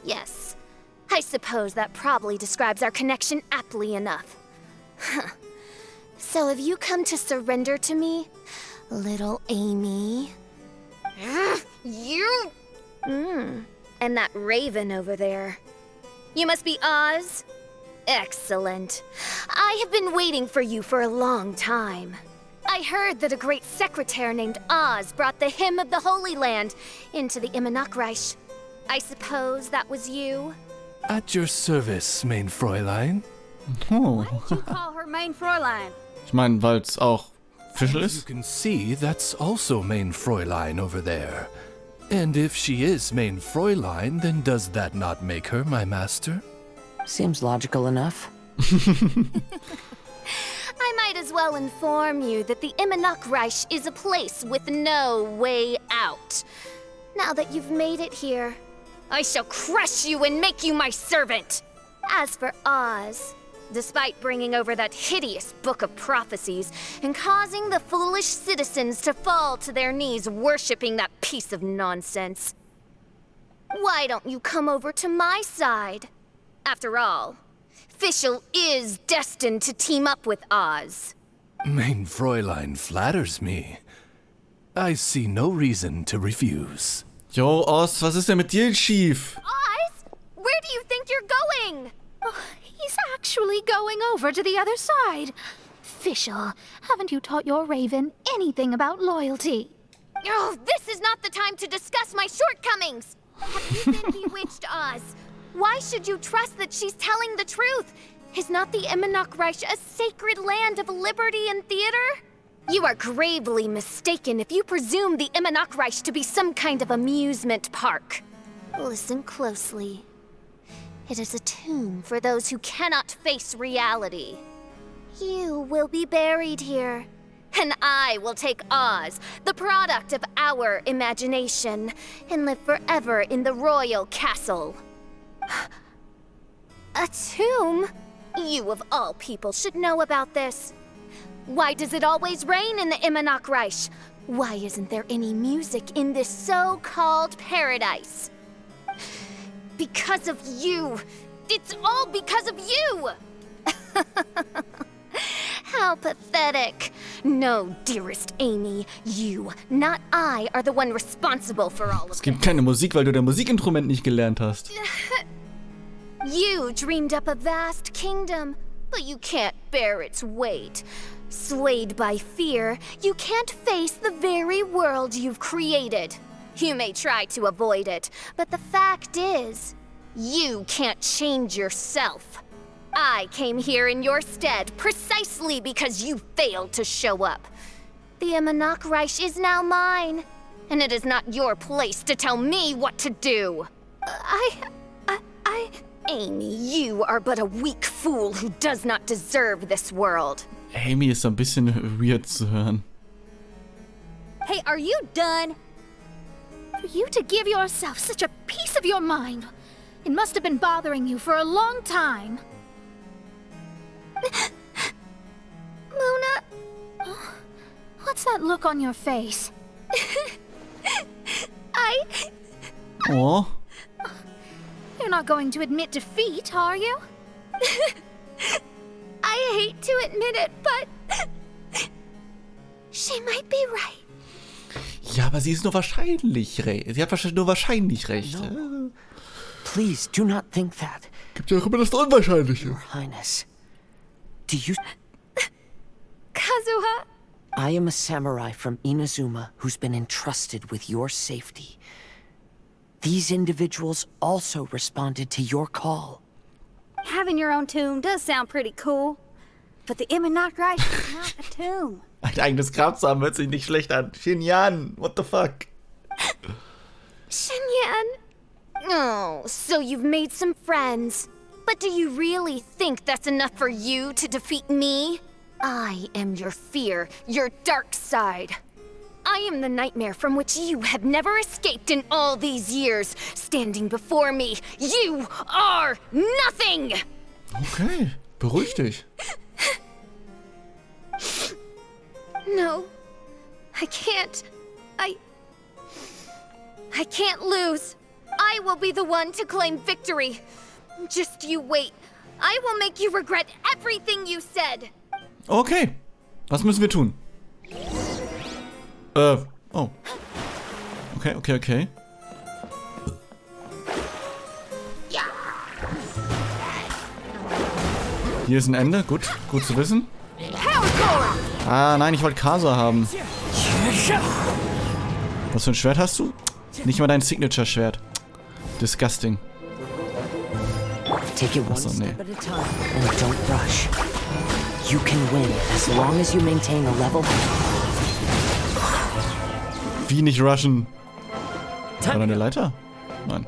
Speaker 2: Yes. I suppose that probably describes our connection aptly enough. So have you come to surrender to me, little Amy? You? And that raven over there. You must be Oz? Excellent. I have been waiting for you for a long time. I heard that a great secretary named Oz brought the hymn of the Holy Land into the Immernachtreichs. I suppose that was you?
Speaker 11: At your service, Mein Fräulein.
Speaker 1: Oh.
Speaker 3: Why did you call her Mein Fräulein?
Speaker 1: Ich meine, weil es auch Fischl
Speaker 11: You
Speaker 1: ist.
Speaker 11: can see that's also Mein Fräulein over there. And if she is Mein Fräulein, then does that not make her my master?
Speaker 4: Seems logical enough.
Speaker 2: I might as well inform you that the Immernachtreich is a place with no way out. Now that you've made it here, I shall crush you and make you my servant. As for Oz, despite bringing over that hideous book of prophecies and causing the foolish citizens to fall to their knees worshipping that piece of nonsense, why don't you come over to my side? After all, Fischl is destined to team up with Oz.
Speaker 11: Mein Fräulein flatters me. I see no reason to refuse.
Speaker 1: Jo, Oz, was ist denn mit dir schief?
Speaker 2: Oz? Where do you think you're going?
Speaker 15: He's actually going over to the other side. Fischl, haven't you taught your raven anything about loyalty?
Speaker 2: Oh, this is not the time to discuss my shortcomings. Have you been bewitched, Oz? Why should you trust that she's telling the truth? Is not the Immernachtreich a sacred land of liberty and theater? You are gravely mistaken if you presume the Immernachtreich to be some kind of amusement park. Listen closely. It is a tomb for those who cannot face reality. You will be buried here, and I will take Oz, the product of our imagination, and live forever in the royal castle. A tomb? You of all people should know about this. Why does it always rain in the Immernachtreich? Why isn't there any music in this so-called paradise? Because of you. It's all because of you. How pathetic. No, dearest Amy, you, not I, are the one responsible for all of
Speaker 1: Es gibt keine Musik, weil du dein Musikinstrument nicht gelernt hast.
Speaker 2: You dreamed up a vast kingdom, but you can't bear its weight. Swayed by fear, you can't face the very world you've created. You may try to avoid it, but the fact is, you can't change yourself. I came here in your stead precisely because you failed to show up. The Immernachtreichs is now mine, and it is not your place to tell me what to do. Amy, you are but a weak fool who does not deserve this world.
Speaker 1: Amy ist so ein bisschen weird zu hören.
Speaker 3: Hey, are you done?
Speaker 15: For you to give yourself such a piece of your mind, it must have been bothering you for a long time.
Speaker 2: Luna?
Speaker 15: What's that look on your face?
Speaker 1: Oh.
Speaker 15: You're not going to admit defeat, are you?
Speaker 2: I hate to admit it, but she might be right.
Speaker 1: Ja, aber sie ist nur wahrscheinlich recht. Sie hat wahrscheinlich nur wahrscheinlich recht.
Speaker 4: No. Please do not think that.
Speaker 1: Gibt ja auch immer das Unwahrscheinliche.
Speaker 4: Your Highness, do you...
Speaker 2: Kazuha?
Speaker 4: I am a samurai from Inazuma who's been entrusted with your safety. These individuals also responded to your call.
Speaker 3: Having your own tomb does sound pretty cool. But the Immernachtreichs is not a tomb.
Speaker 1: Ein eigenes Grab zu haben hört sich nicht schlecht an. Xinyan, what the fuck?
Speaker 2: Xinyan? Oh, so you've made some friends. But do you really think that's enough for you to defeat me? I am your fear, your dark side. I am the nightmare from which you have never escaped in all these years. Standing before me, you are nothing!
Speaker 1: Okay, beruhig dich.
Speaker 2: No, I can't. I can't lose. I will be the one to claim victory. Just you wait. I will make you regret everything you said.
Speaker 1: Okay, was müssen wir tun? Oh. Okay. Hier ist ein Ende, gut zu wissen. Ah, nein, ich wollte Kasa haben. Was für ein Schwert hast du? Nicht mal dein Signature-Schwert. Disgusting.
Speaker 4: Take it one step at a time and don't rush. You can win as long as you maintain a level head.
Speaker 1: Wie nicht rushen? War da eine Leiter? Nein.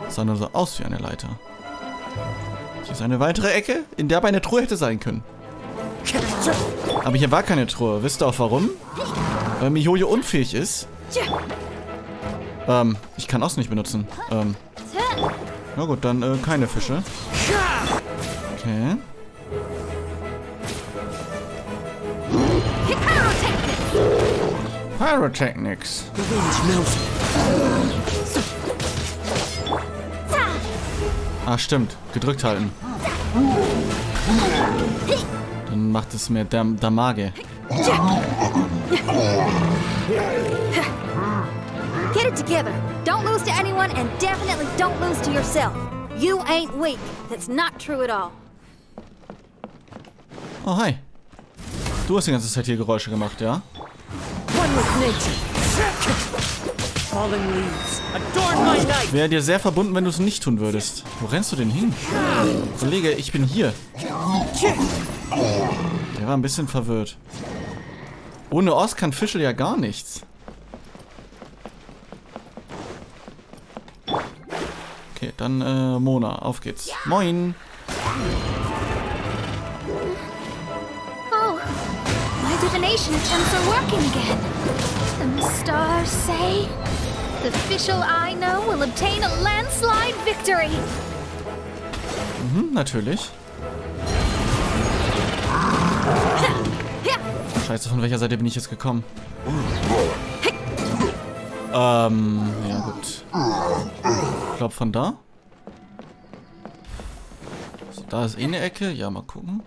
Speaker 1: Das sah nur so aus wie eine Leiter. Hier ist eine weitere Ecke, in der aber eine Truhe hätte sein können. Aber hier war keine Truhe. Wisst ihr auch warum? Weil Mihoyo unfähig ist. Ich kann Ost nicht benutzen. Na gut, dann keine Fische. Okay. Pyrotechnics. Ah, stimmt. Gedrückt halten. Dann macht es mehr Damage.
Speaker 3: Get it together. Don't lose to anyone and definitely don't lose to yourself. You ain't weak. That's not true at all.
Speaker 1: Oh, hi. Du hast die ganze Zeit hier Geräusche gemacht, ja? Ich wäre dir sehr verbunden, wenn du es nicht tun würdest. Wo rennst du denn hin? Kollege, ich bin hier. Der war ein bisschen verwirrt. Ohne Ost kann Fischl ja gar nichts. Okay, dann Mona, auf geht's. Moin.
Speaker 15: Oh, my divination attempts are working again. The stars say the Fischl I know will obtain a landslide victory.
Speaker 1: Mhm, natürlich. Scheiße, von welcher Seite bin ich jetzt gekommen? Ja gut. Ich glaube von da. So, da ist eh eine Ecke. Ja, mal gucken.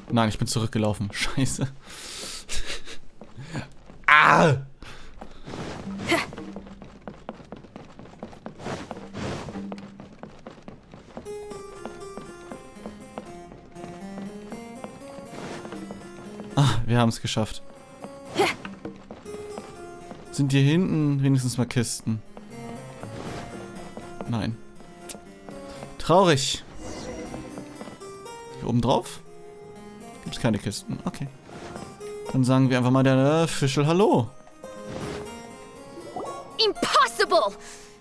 Speaker 1: Nein, ich bin zurückgelaufen. Scheiße. Ah! Ah, wir haben es geschafft. Sind hier hinten wenigstens mal Kisten? Nein. Traurig. Hier oben drauf? Gibt es keine Kisten. Okay. Dann sagen wir einfach mal der Fischl Hallo.
Speaker 15: Impossible!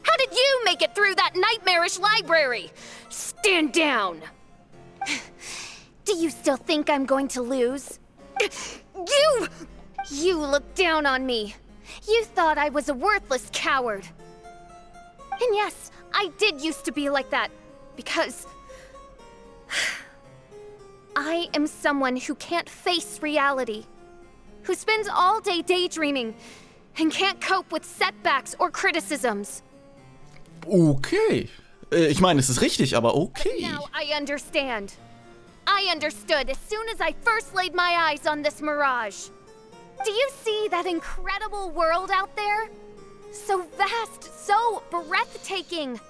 Speaker 15: How did you make it through that nightmarish library? Stand down! Do you still think I'm going to lose? You looked down on me. You thought I was a worthless coward. And yes, I did used to be like that, because I am someone who can't face reality, who spends all day daydreaming and can't cope with setbacks or criticisms.
Speaker 1: Okay. Ich meine, es ist richtig, aber okay.
Speaker 15: Now I understand. I understood as soon as I first laid my eyes on this mirage. Do you see that incredible world out there? So vast, so breathtaking.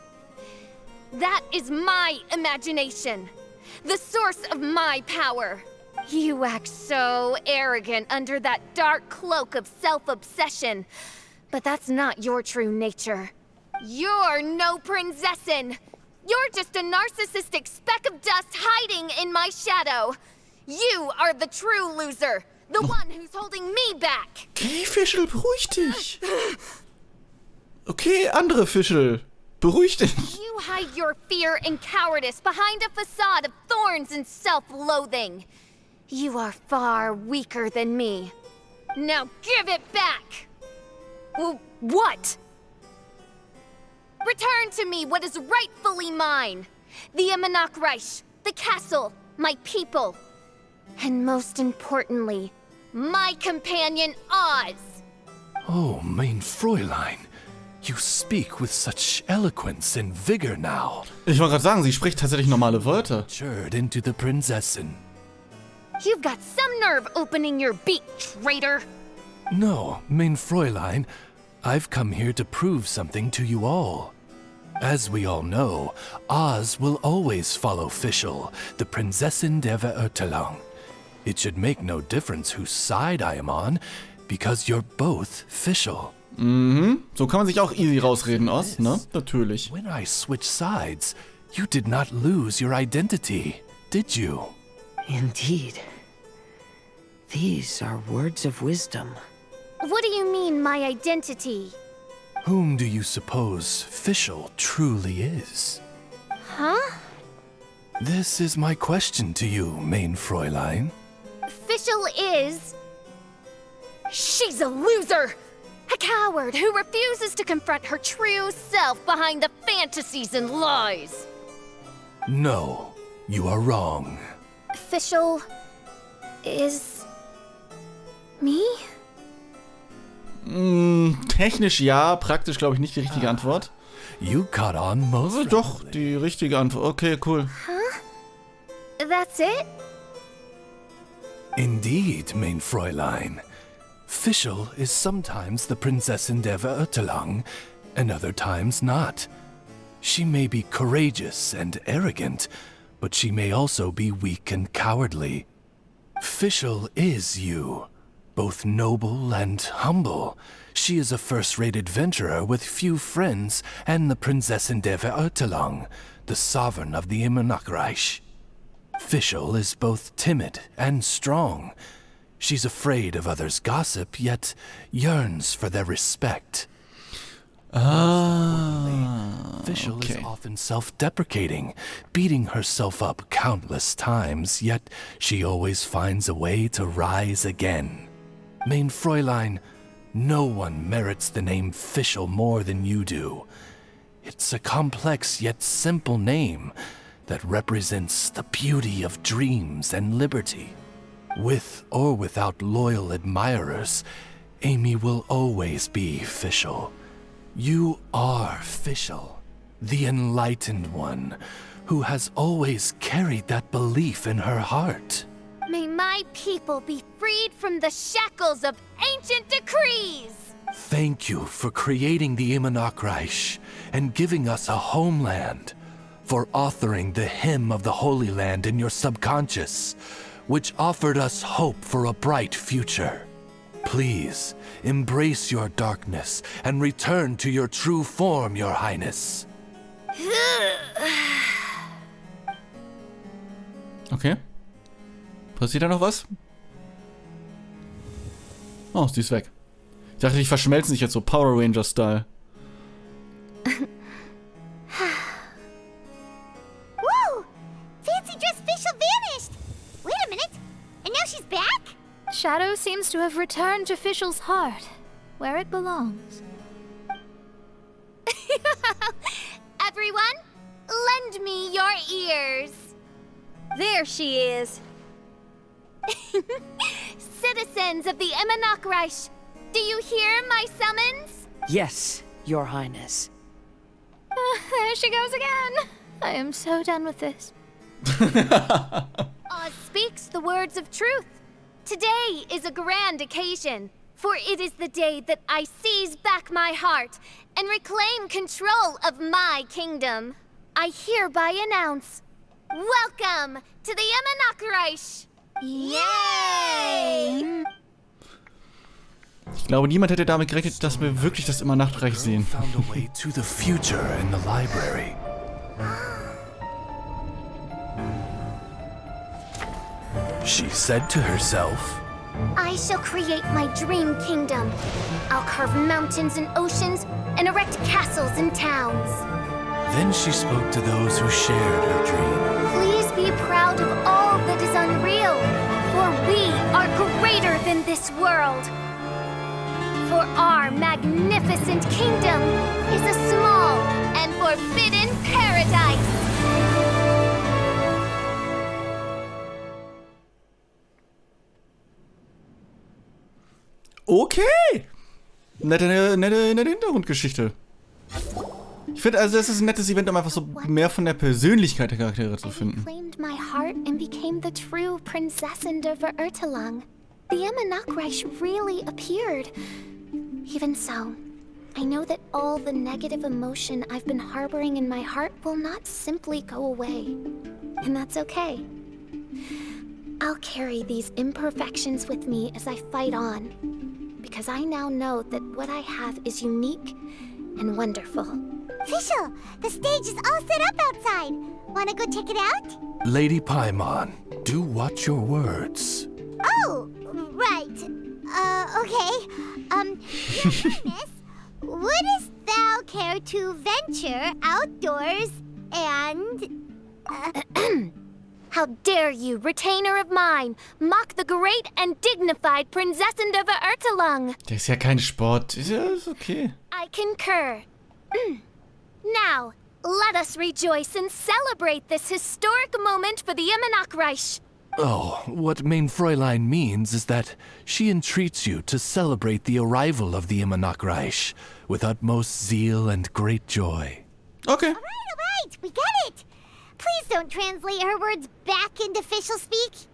Speaker 15: That is my imagination. The source of my power. You act so arrogant under that dark cloak of self-obsession. But that's not your true nature. You're no Prinzessin. You're just a narcissistic speck of dust hiding in my shadow. You are the true loser. The one who's holding me back.
Speaker 1: Okay, Fischl, beruhig dich. Okay, andere Fischl, beruhig dich.
Speaker 15: You hide your fear and cowardice behind a facade of thorns and self-loathing. You are far weaker than me. Now give it back! What? Return to me what is rightfully mine. The Immernachtreichs, the castle, my people. And most importantly, my companion Oz.
Speaker 11: Oh, mein Fräulein. You speak with such eloquence and vigor now.
Speaker 1: Ich wollte gerade sagen, sie spricht tatsächlich normale Wörter.
Speaker 11: Matured into the Prinzessin.
Speaker 15: You've got some nerve opening your beak, traitor.
Speaker 11: No, mein Fräulein. I've come here to prove something to you all. As we all know, Oz will always follow Fischl, the Prinzessin der Verurteilung. It should make no difference whose side I am on, because you're both Fischl.
Speaker 1: Mhm. So kann man sich auch easy rausreden, Oz, ne? Natürlich.
Speaker 11: When I switched sides, you did not lose your identity, did you?
Speaker 4: Indeed. These are words of wisdom.
Speaker 15: What do you mean, my identity?
Speaker 11: Whom do you suppose Fischl truly is?
Speaker 15: Huh?
Speaker 11: This is my question to you, mein Fräulein.
Speaker 15: Fischl is... She's a loser! A coward who refuses to confront her true self behind the fantasies and lies.
Speaker 11: No, you are wrong.
Speaker 15: Fischl is... me?
Speaker 1: Technisch ja, praktisch glaube ich nicht die richtige Antwort.
Speaker 11: You caught on most
Speaker 1: Doch, die richtige Antwort. Okay, cool.
Speaker 15: Huh? That's it?
Speaker 11: Indeed, mein Fräulein. Fischl is sometimes the Prinzessin der Verurteilung, and other times not. She may be courageous and arrogant, but she may also be weak and cowardly. Fischl is you, both noble and humble. She is a first-rate adventurer with few friends and the Prinzessin der Verurteilung, the sovereign of the Immernachtreichs. Fischl is both timid and strong. She's afraid of others' gossip, yet yearns for their respect. Fischl is often self-deprecating, beating herself up countless times, yet she always finds a way to rise again. Mein Fräulein, no one merits the name Fischl more than you do. It's a complex yet simple name that represents the beauty of dreams and liberty. With or without loyal admirers, Amy will always be Fischl. You are Fischl, the enlightened one, who has always carried that belief in her heart.
Speaker 15: May my people be freed from the shackles of ancient decrees!
Speaker 11: Thank you for creating the Immernachtreichs and giving us a homeland, for authoring the hymn of the Holy Land in your subconscious, which offered us hope for a bright future. Please, embrace your darkness and return to your true form, Your Highness.
Speaker 1: Okay. Passiert da noch was? Oh, sie ist weg. Ich dachte, die verschmelzen sich jetzt so Power Ranger-Style.
Speaker 9: Whoa! Fancy dress Fischl vanished! Wait a minute! And now she's back?
Speaker 2: Shadow seems to have returned to Fischl's heart, where it belongs.
Speaker 15: Everyone, lend me your ears.
Speaker 3: There she is.
Speaker 15: Citizens of the Immernachtreichs, do you hear my summons?
Speaker 4: Yes, Your Highness.
Speaker 2: There she goes again. I am so done with this.
Speaker 15: Oz speaks the words of truth. Today is a grand occasion, for it is the day that I seize back my heart and reclaim control of my kingdom. I hereby announce, welcome to the Immernachtreichs! Yay!
Speaker 1: Ich glaube, niemand hätte damit gerechnet, dass wir wirklich das Immernachtreich sehen.
Speaker 11: Found a way to the future in the library. She said to herself,
Speaker 15: I shall create my dream kingdom. I'll carve mountains and oceans and erect castles and towns.
Speaker 11: Then she spoke to those who shared her dream.
Speaker 15: Please be proud of all that is unreal, for we are greater than this world. For our magnificent kingdom is a small and forbidden paradise.
Speaker 1: Okay! Nette Hintergrundgeschichte. Ich finde, also das ist ein nettes Event, um einfach so mehr von der Persönlichkeit der Charaktere zu finden.
Speaker 15: Claimed my heart and became the true Prinzessin der Verurteilung. The Immernachtreich really appeared. Even so, I know that all the negative emotion I've been harboring in my heart will not simply go away. And that's okay. I'll carry these imperfections with me as I fight on. Because I now know that what I have is unique and wonderful.
Speaker 9: Fischl, the stage is all set up outside. Wanna go check it out?
Speaker 11: Lady Paimon, do watch your words.
Speaker 9: Oh, right. Okay. Your Highness, wouldst thou care to venture outdoors and...
Speaker 15: How dare you, retainer of mine, mock the great and dignified Prinzessin der Verurteilung?
Speaker 1: Der ist ja kein Sport. Ist okay.
Speaker 15: I concur. Now, let us rejoice and celebrate this historic moment for the Immernachtreich.
Speaker 11: Oh, what Mein Fräulein means is that she entreats you to celebrate the arrival of the Immernachtreich with utmost zeal and great joy.
Speaker 1: Okay.
Speaker 9: All right, we get it. Please don't translate her words back into Fischl speak.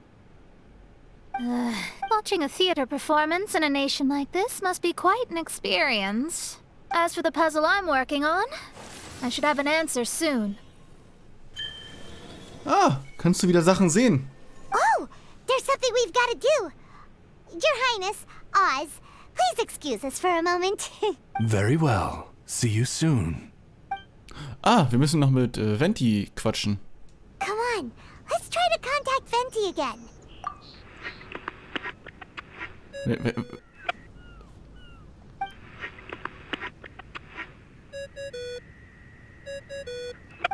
Speaker 2: Watching a theater performance in a nation like this must be quite an experience. As for the puzzle I'm working on, I should have an answer soon.
Speaker 1: Ah, kannst du wieder Sachen sehen?
Speaker 9: Oh, there's something we've got to do. Your Highness, Oz, please excuse us for a moment.
Speaker 11: Very well. See you soon.
Speaker 1: Ah, wir müssen noch mit Venti quatschen.
Speaker 9: Come on, let's try to contact Venti again.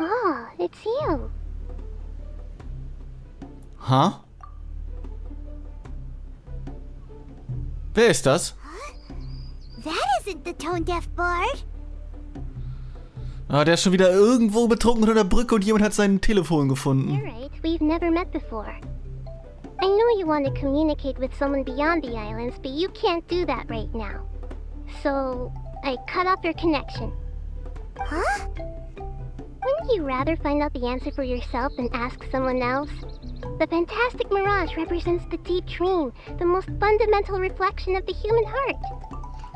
Speaker 9: Oh, it's you.
Speaker 1: Huh? Wer ist das?
Speaker 9: That isn't the tone-deaf bard.
Speaker 1: Ah, der ist schon wieder irgendwo betrunken unter der Brücke und jemand hat sein Telefon gefunden.
Speaker 9: You're right, we've never met before. I know you want to communicate with someone beyond the islands, but you can't do that right now. So, I cut off your connection. Huh? Wouldn't you rather find out the answer for yourself than ask someone else? The fantastic mirage represents the deep dream, the most fundamental reflection of the human heart.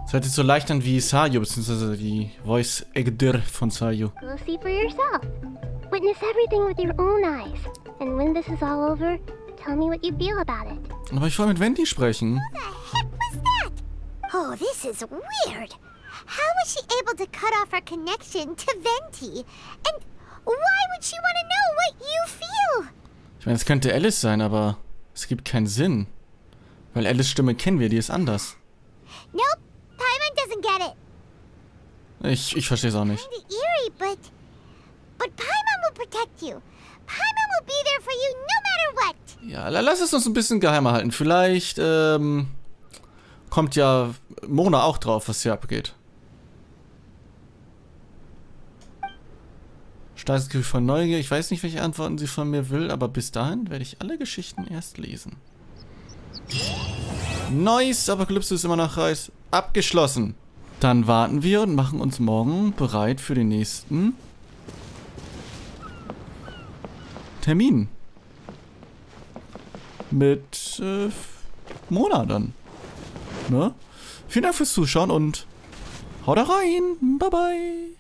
Speaker 1: Das hört sich so leicht an wie Sayu, beziehungsweise die Voice Actor von Sayu.
Speaker 9: Go see for yourself. Witness everything with your own eyes. And when this is all over, tell me what you feel about it.
Speaker 1: Aber ich wollte mit Venti sprechen.
Speaker 9: Who the heck was that? Oh, this is weird. How was she able to cut off her connection to Venti? And why would she want to know what you feel?
Speaker 1: Ich meine, es könnte Alice sein, aber es gibt keinen Sinn. Weil Alice' Stimme kennen wir, die ist anders.
Speaker 9: Nope, Paimon doesn't get it.
Speaker 1: Ich verstehe es auch nicht.
Speaker 9: Kinda eerie, but Paimon will protect you. Paimon will be there for you no matter what.
Speaker 1: Ja, lass es uns ein bisschen geheimer halten. Vielleicht kommt ja Mona auch drauf, was hier abgeht. Starkes Gefühl von Neugier. Ich weiß nicht, welche Antworten sie von mir will, aber bis dahin werde ich alle Geschichten erst lesen. Nice, Apokalypse ist Immernachtreichs abgeschlossen. Dann warten wir und machen uns morgen bereit für den nächsten Termin. Mit Mona dann. Ne? Vielen Dank fürs Zuschauen und haut rein. Bye bye.